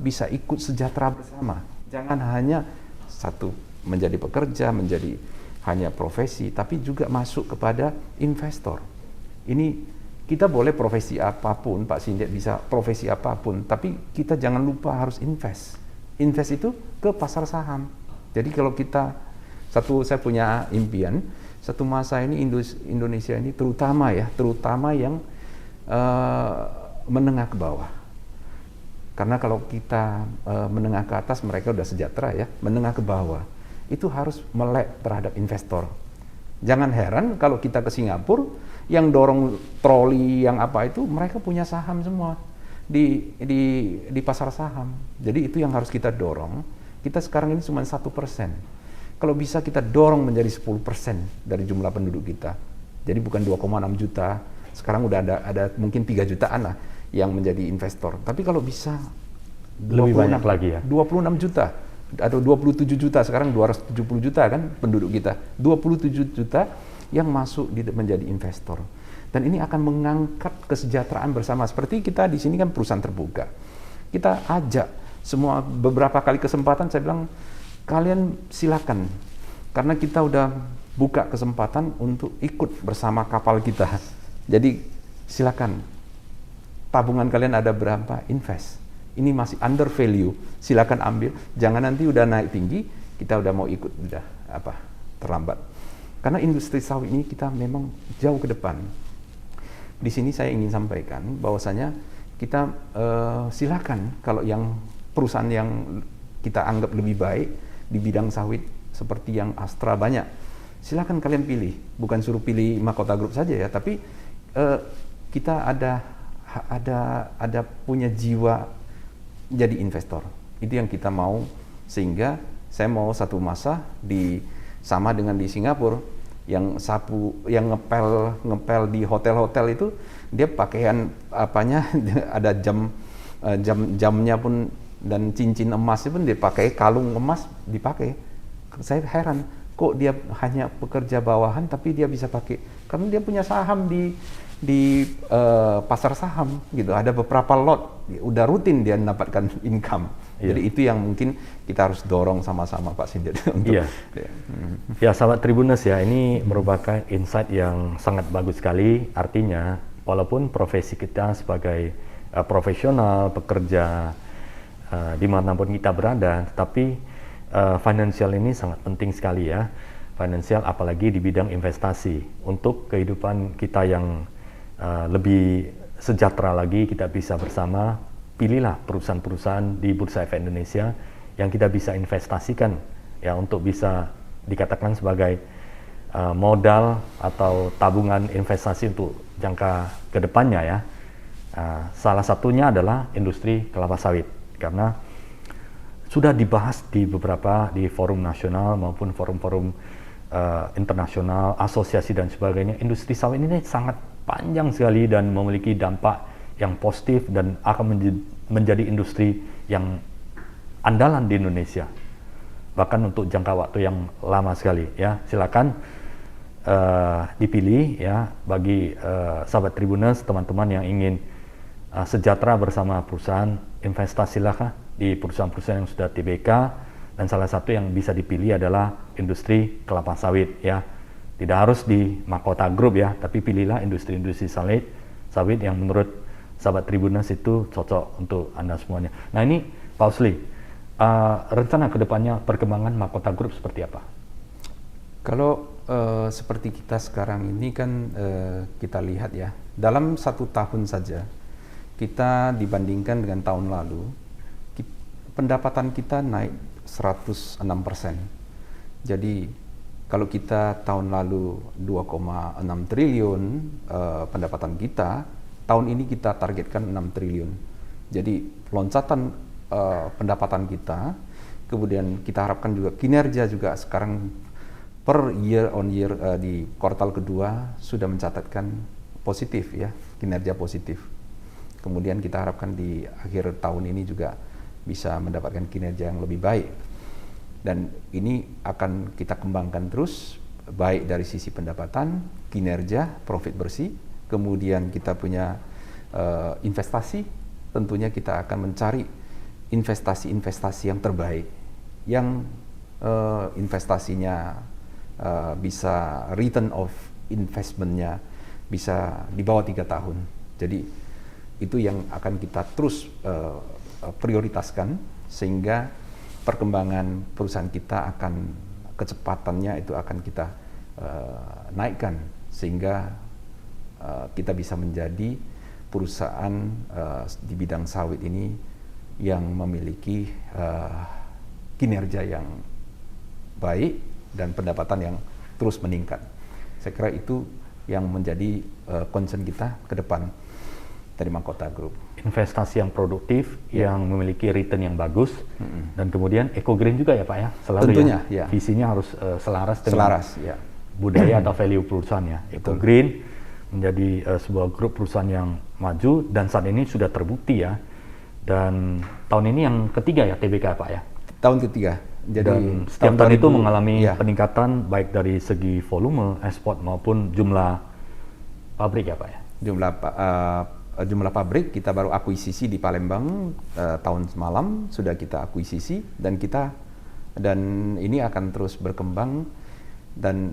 bisa ikut sejahtera bersama. Jangan hanya satu menjadi pekerja, menjadi hanya profesi, tapi juga masuk kepada investor. Ini kita boleh profesi apapun, Pak Sindiat bisa profesi apapun, tapi kita jangan lupa harus invest. Invest itu ke pasar saham. Jadi kalau saya punya impian, satu masa ini Indonesia ini terutama yang menengah ke bawah. Karena kalau kita menengah ke atas mereka udah sejahtera ya, menengah ke bawah itu harus melek terhadap investor. Jangan heran kalau kita ke Singapura yang dorong troli yang apa itu mereka punya saham semua di pasar saham. Jadi itu yang harus kita dorong. Kita sekarang ini cuma 1%. Kalau bisa kita dorong menjadi 10% dari jumlah penduduk kita. Jadi bukan 2,6 juta. Sekarang udah ada mungkin 3 jutaan lah yang menjadi investor. Tapi kalau bisa lebih banyak lagi ya. 26 juta atau 27 juta, sekarang 270 juta kan penduduk kita. 27 juta yang masuk menjadi investor. Dan ini akan mengangkat kesejahteraan bersama. Seperti kita di sini kan perusahaan terbuka. Kita ajak semua, beberapa kali kesempatan saya bilang kalian silakan. Karena kita udah buka kesempatan untuk ikut bersama kapal kita. Jadi silakan. Tabungan kalian ada berapa? Invest. Ini masih under value. Silakan ambil. Jangan nanti udah naik tinggi, kita udah mau ikut udah terlambat. Karena industri sawit ini kita memang jauh ke depan. Di sini saya ingin sampaikan bahwasanya kita silakan kalau yang perusahaan yang kita anggap lebih baik di bidang sawit seperti yang Astra banyak. Silakan kalian pilih, bukan suruh pilih Mahkota Group saja ya, tapi kita ada punya jiwa jadi investor. Itu yang kita mau, sehingga saya mau satu masa sama dengan di Singapura yang ngepel di hotel-hotel itu dia pakaian apanya ada jamnya pun dan cincin emas pun dia pakai, kalung emas dipakai. Saya heran kok dia hanya pekerja bawahan tapi dia bisa pakai, karena dia punya saham di pasar saham gitu. Ada beberapa lot udah rutin dia mendapatkan income. Iya. Jadi itu yang mungkin kita harus dorong sama-sama Pak Sindiat untuk Ya, sahabat Tribuners ya, ini merupakan insight yang sangat bagus sekali. Artinya walaupun profesi kita sebagai profesional pekerja dimanapun kita berada, tapi finansial ini sangat penting sekali ya. Finansial apalagi di bidang investasi untuk kehidupan kita yang lebih sejahtera lagi, kita bisa bersama. Pilihlah perusahaan-perusahaan di Bursa Efek Indonesia yang kita bisa investasikan ya, untuk bisa dikatakan sebagai modal atau tabungan investasi untuk jangka kedepannya ya. Salah satunya adalah industri kelapa sawit, karena sudah dibahas di forum nasional maupun forum-forum internasional, asosiasi dan sebagainya. Industri sawit ini sangat panjang sekali dan memiliki dampak yang positif dan akan menjadi industri yang andalan di Indonesia, bahkan untuk jangka waktu yang lama sekali ya. Silakan dipilih ya bagi sahabat Tribuners, teman-teman yang ingin sejahtera bersama perusahaan. Investasilah di perusahaan-perusahaan yang sudah TBK, dan salah satu yang bisa dipilih adalah industri kelapa sawit ya. Tidak harus di Mahkota Group ya, tapi pilihlah industri-industri sawit yang menurut sahabat Tribuners itu cocok untuk Anda semuanya. Nah ini Pak Osli, rencana kedepannya perkembangan Mahkota Group seperti apa? Kalau seperti kita sekarang ini kan kita lihat ya, dalam 1 tahun saja kita dibandingkan dengan tahun lalu, pendapatan kita naik 106%. Jadi kalau kita tahun lalu 2,6 triliun pendapatan kita, tahun ini kita targetkan 6 triliun. Jadi loncatan pendapatan kita, kemudian kita harapkan juga kinerja juga sekarang per year on year di kuartal kedua sudah mencatatkan positif ya, kinerja positif. Kemudian kita harapkan di akhir tahun ini juga bisa mendapatkan kinerja yang lebih baik. Dan ini akan kita kembangkan terus, baik dari sisi pendapatan, kinerja, profit bersih, kemudian kita punya investasi, tentunya kita akan mencari investasi-investasi yang terbaik, yang investasinya bisa return of investment-nya bisa di bawah 3 tahun. Jadi itu yang akan kita terus prioritaskan, sehingga perkembangan perusahaan kita akan kecepatannya itu akan kita naikkan, sehingga kita bisa menjadi perusahaan di bidang sawit ini yang memiliki kinerja yang baik dan pendapatan yang terus meningkat. Saya kira itu yang menjadi concern kita ke depan dari Mahkota Group. Investasi yang produktif, yang memiliki return yang bagus, dan kemudian eco-green juga ya Pak ya, selalu tentunya, ya. Visinya harus selaras dengan ya. budaya atau value perusahaan ya. Eco-green menjadi sebuah grup perusahaan yang maju, dan saat ini sudah terbukti ya. Dan tahun ini yang ketiga ya TBK Pak ya? Tahun ketiga. Jadi dan setiap tahun itu mengalami ya, peningkatan baik dari segi volume ekspor maupun jumlah pabrik ya Pak ya? Jumlah pabrik kita baru akuisisi di Palembang tahun semalam sudah kita akuisisi, dan ini akan terus berkembang, dan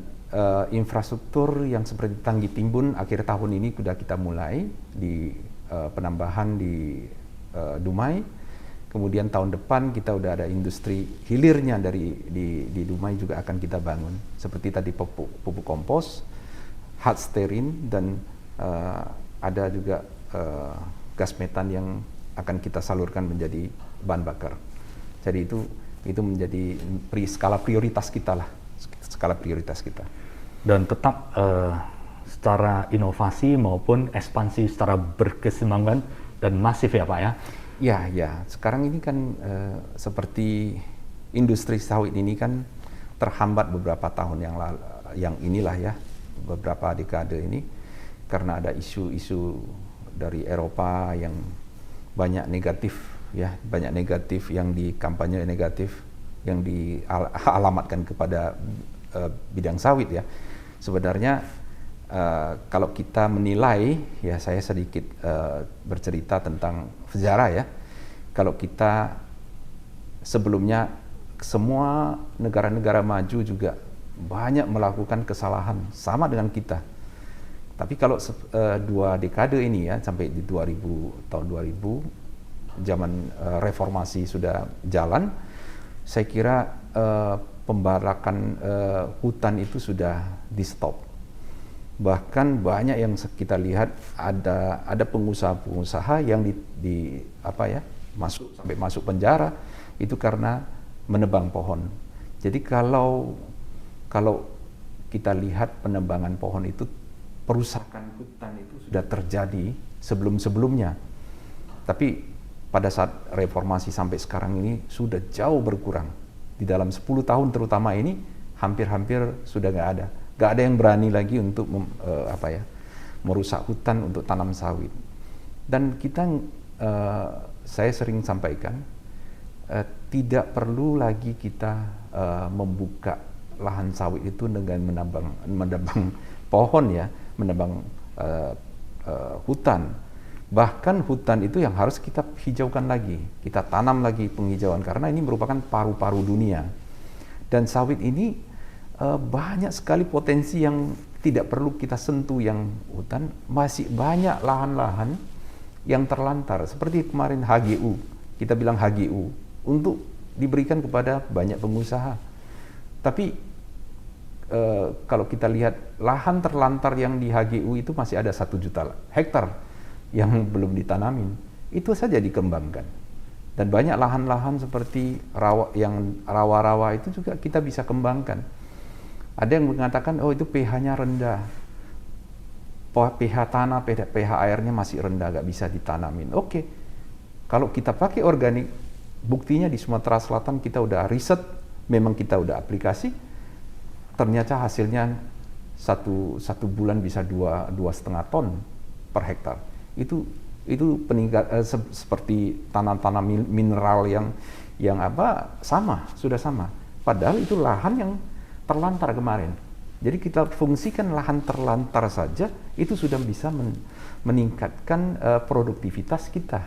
infrastruktur yang seperti Tanggi Timbun akhir tahun ini sudah kita mulai di penambahan di Dumai. Kemudian tahun depan kita udah ada industri hilirnya di Dumai juga akan kita bangun, seperti tadi pupuk kompos, hard stearin, dan ada juga gas metan yang akan kita salurkan menjadi bahan bakar. Jadi itu menjadi skala prioritas kita lah, skala prioritas kita. Dan tetap secara inovasi maupun ekspansi secara berkesinambungan dan masif ya Pak ya? Ya. Sekarang ini kan seperti industri sawit ini kan terhambat beberapa tahun yang inilah ya, beberapa dekade ini, karena ada isu-isu dari Eropa yang banyak negatif yang dikampanye negatif, yang dialamatkan kepada bidang sawit ya. Sebenarnya kalau kita menilai ya, saya sedikit bercerita tentang sejarah ya. Kalau kita sebelumnya, semua negara-negara maju juga banyak melakukan kesalahan sama dengan kita. Tapi kalau 2 dekade ini ya, sampai di tahun 2000, zaman reformasi sudah jalan, saya kira pembarakan hutan itu sudah di stop. Bahkan banyak yang kita lihat ada pengusaha-pengusaha yang sampai masuk penjara itu karena menebang pohon. Jadi kalau kita lihat penebangan pohon itu, perusakan hutan itu sudah terjadi sebelum-sebelumnya. Tapi pada saat reformasi sampai sekarang ini sudah jauh berkurang. Di dalam 10 tahun terutama ini hampir-hampir sudah nggak ada yang berani lagi untuk merusak hutan untuk tanam sawit. Dan saya sering sampaikan, tidak perlu lagi kita membuka lahan sawit itu dengan menebang pohon ya, menebang hutan. Bahkan hutan itu yang harus kita hijaukan lagi, kita tanam lagi penghijauan, karena ini merupakan paru-paru dunia. Dan sawit ini banyak sekali potensi yang tidak perlu kita sentuh, yang hutan. Masih banyak lahan-lahan yang terlantar seperti kemarin HGU, kita bilang HGU untuk diberikan kepada banyak pengusaha. Tapi kalau kita lihat lahan terlantar yang di HGU itu masih ada 1 juta hektar yang belum ditanamin, itu saja dikembangkan. Dan banyak lahan-lahan seperti rawa-rawa itu juga kita bisa kembangkan. Ada yang mengatakan, oh itu pH-nya rendah, pH tanah, pH airnya masih rendah, gak bisa ditanamin. Oke, kalau kita pakai organik, buktinya di Sumatera Selatan kita udah riset, memang kita udah aplikasi, ternyata hasilnya satu bulan bisa 2,5 ton per hektar. Itu peningkat seperti tanam-tanam mineral yang sudah sama. Padahal itu lahan yang terlantar kemarin. Jadi kita fungsikan lahan terlantar saja, itu sudah bisa meningkatkan produktivitas kita.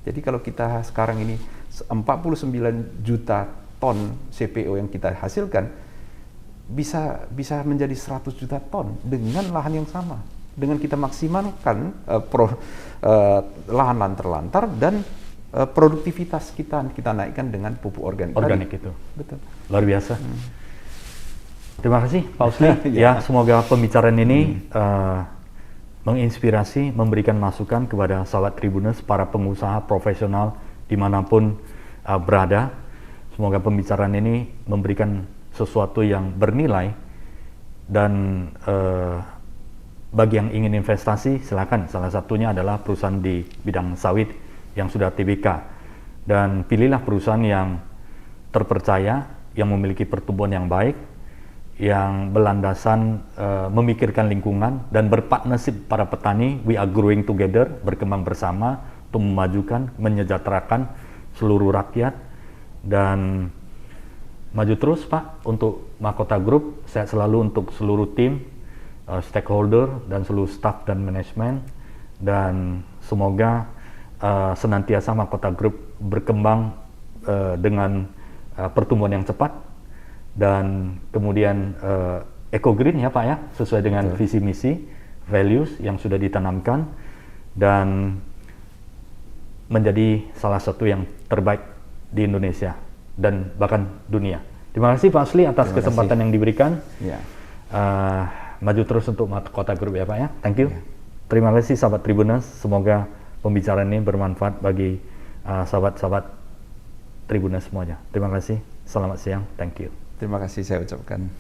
Jadi kalau kita sekarang ini 49 juta ton CPO yang kita hasilkan, bisa menjadi 100 juta ton dengan lahan yang sama. Dengan kita maksimalkan lahan-lahan terlantar dan produktivitas kita naikkan dengan pupuk organik. Organik itu. Betul. Luar biasa. Terima kasih Pak Usli. Ya, semoga pembicaraan ini menginspirasi, memberikan masukan kepada sahabat Tribuners, para pengusaha profesional dimanapun berada. Semoga pembicaraan ini memberikan sesuatu yang bernilai, dan bagi yang ingin investasi silakan. Salah satunya adalah perusahaan di bidang sawit yang sudah TBK, dan pilihlah perusahaan yang terpercaya, yang memiliki pertumbuhan yang baik, yang berlandasan memikirkan lingkungan dan berpartnership para petani. We are growing together, berkembang bersama untuk memajukan, menyejahterakan seluruh rakyat, dan maju terus Pak untuk Mahkota Group. Sehat selalu untuk seluruh tim, stakeholder, dan seluruh staff dan manajemen, dan semoga senantiasa Mahkota Group berkembang dengan pertumbuhan yang cepat, dan kemudian eco green ya Pak ya, sesuai dengan visi misi, values yang sudah ditanamkan, dan menjadi salah satu yang terbaik di Indonesia dan bahkan dunia. Terima kasih Pak Usli atas kesempatan yang diberikan. Ya. Maju terus untuk Mahkota Group ya Pak ya. Thank you. Ya. Terima kasih sahabat Tribuners. Semoga pembicaraan ini bermanfaat bagi sahabat-sahabat Tribuners semuanya. Terima kasih. Selamat siang. Thank you. Terima kasih saya ucapkan.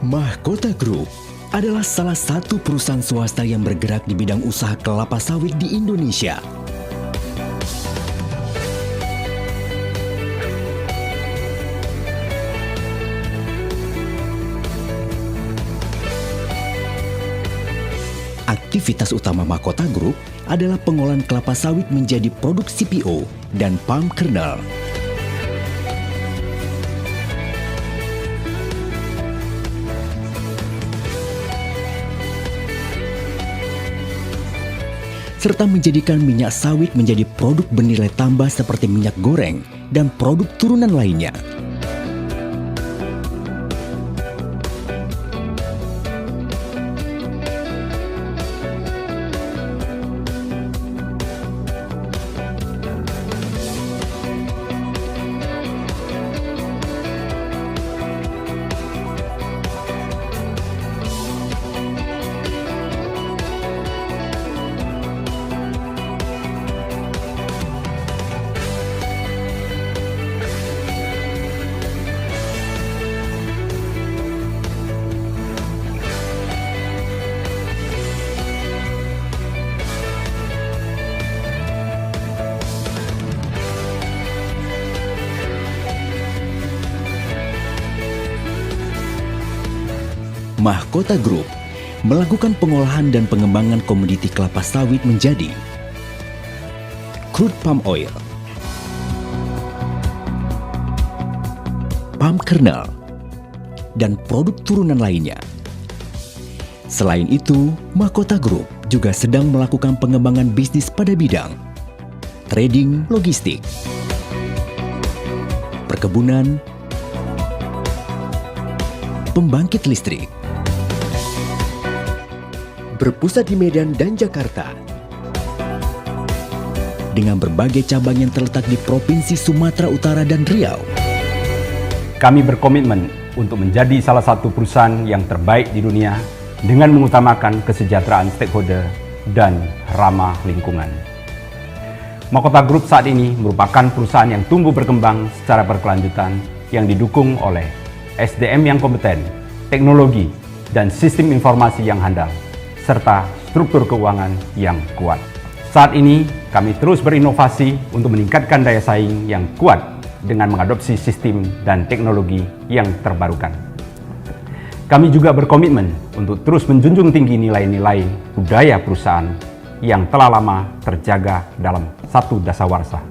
Mahkota Group adalah salah satu perusahaan swasta yang bergerak di bidang usaha kelapa sawit di Indonesia. Aktivitas utama Mahkota Group adalah pengolahan kelapa sawit menjadi produk CPO dan palm kernel. Serta menjadikan minyak sawit menjadi produk bernilai tambah seperti minyak goreng dan produk turunan lainnya. Mahkota Group melakukan pengolahan dan pengembangan komoditi kelapa sawit menjadi crude palm oil, palm kernel, dan produk turunan lainnya. Selain itu, Mahkota Group juga sedang melakukan pengembangan bisnis pada bidang trading logistik, perkebunan, pembangkit listrik. Berpusat di Medan dan Jakarta, dengan berbagai cabang yang terletak di Provinsi Sumatera Utara dan Riau. Kami berkomitmen untuk menjadi salah satu perusahaan yang terbaik di dunia dengan mengutamakan kesejahteraan stakeholder dan ramah lingkungan. Mahkota Group saat ini merupakan perusahaan yang tumbuh berkembang secara berkelanjutan yang didukung oleh SDM yang kompeten, teknologi, dan sistem informasi yang handal, serta struktur keuangan yang kuat. Saat ini, kami terus berinovasi untuk meningkatkan daya saing yang kuat dengan mengadopsi sistem dan teknologi yang terbarukan. Kami juga berkomitmen untuk terus menjunjung tinggi nilai-nilai budaya perusahaan yang telah lama terjaga dalam satu dasawarsa.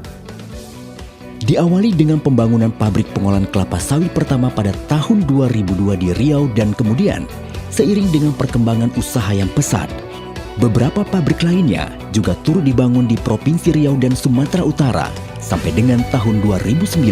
Diawali dengan pembangunan pabrik pengolahan kelapa sawit pertama pada tahun 2002 di Riau dan kemudian seiring dengan perkembangan usaha yang pesat, beberapa pabrik lainnya juga turut dibangun di Provinsi Riau dan Sumatera Utara sampai dengan tahun 2009.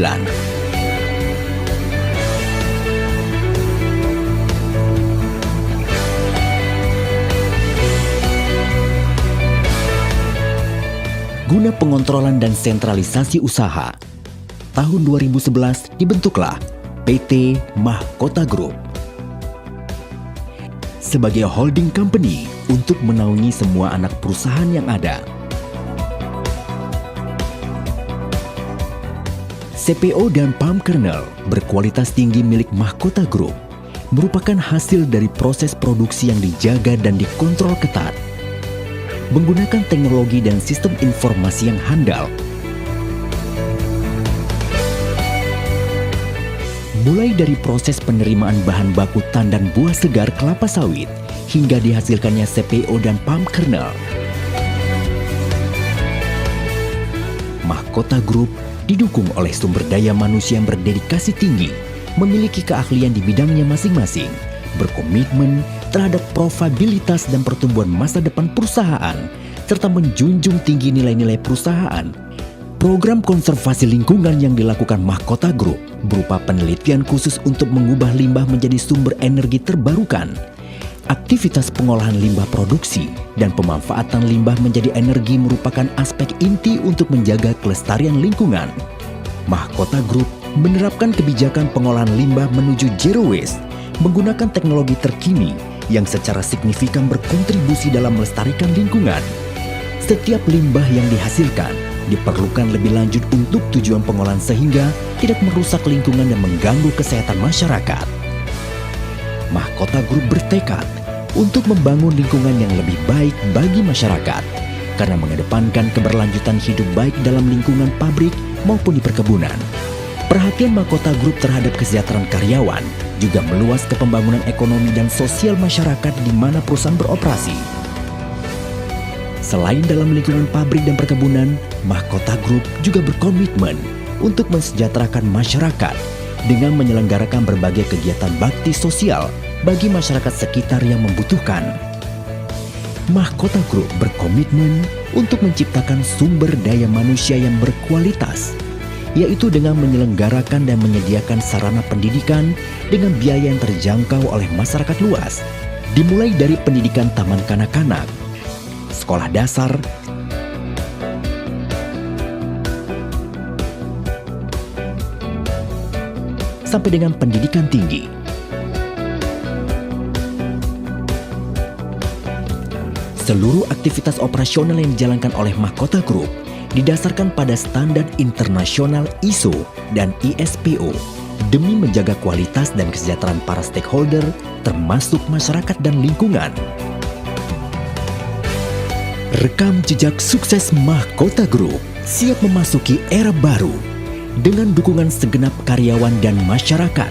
Guna pengontrolan dan sentralisasi usaha, tahun 2011 dibentuklah PT Mahkota Group sebagai holding company untuk menaungi semua anak perusahaan yang ada. CPO dan palm kernel berkualitas tinggi milik Mahkota Group merupakan hasil dari proses produksi yang dijaga dan dikontrol ketat, menggunakan teknologi dan sistem informasi yang handal. Mulai dari proses penerimaan bahan baku tandan buah segar kelapa sawit hingga dihasilkannya CPO dan palm kernel. Mahkota Group didukung oleh sumber daya manusia yang berdedikasi tinggi, memiliki keahlian di bidangnya masing-masing, berkomitmen terhadap profitabilitas dan pertumbuhan masa depan perusahaan, serta menjunjung tinggi nilai-nilai perusahaan. Program konservasi lingkungan yang dilakukan Mahkota Group berupa penelitian khusus untuk mengubah limbah menjadi sumber energi terbarukan, aktivitas pengolahan limbah produksi, dan pemanfaatan limbah menjadi energi merupakan aspek inti untuk menjaga kelestarian lingkungan. Mahkota Group menerapkan kebijakan pengolahan limbah menuju zero waste, menggunakan teknologi terkini yang secara signifikan berkontribusi dalam melestarikan lingkungan. Setiap limbah yang dihasilkan diperlukan lebih lanjut untuk tujuan pengolahan sehingga tidak merusak lingkungan dan mengganggu kesehatan masyarakat. Mahkota Group bertekad untuk membangun lingkungan yang lebih baik bagi masyarakat karena mengedepankan keberlanjutan hidup baik dalam lingkungan pabrik maupun di perkebunan. Perhatian Mahkota Group terhadap kesejahteraan karyawan juga meluas ke pembangunan ekonomi dan sosial masyarakat di mana perusahaan beroperasi. Selain dalam lingkungan pabrik dan perkebunan, Mahkota Group juga berkomitmen untuk mensejahterakan masyarakat dengan menyelenggarakan berbagai kegiatan bakti sosial bagi masyarakat sekitar yang membutuhkan. Mahkota Group berkomitmen untuk menciptakan sumber daya manusia yang berkualitas, yaitu dengan menyelenggarakan dan menyediakan sarana pendidikan dengan biaya yang terjangkau oleh masyarakat luas, dimulai dari pendidikan taman kanak-kanak, sekolah dasar, sampai dengan pendidikan tinggi. Seluruh aktivitas operasional yang dijalankan oleh Mahkota Group didasarkan pada standar internasional ISO dan ISPO demi menjaga kualitas dan kesejahteraan para stakeholder termasuk masyarakat dan lingkungan. Rekam jejak sukses Mahkota Group siap memasuki era baru dengan dukungan segenap karyawan dan masyarakat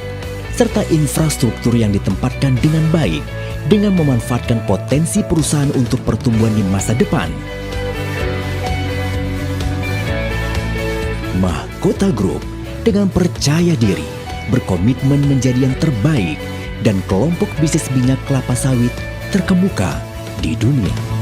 serta infrastruktur yang ditempatkan dengan baik dengan memanfaatkan potensi perusahaan untuk pertumbuhan di masa depan. Mahkota Group dengan percaya diri berkomitmen menjadi yang terbaik dan kelompok bisnis minyak kelapa sawit terkemuka di dunia.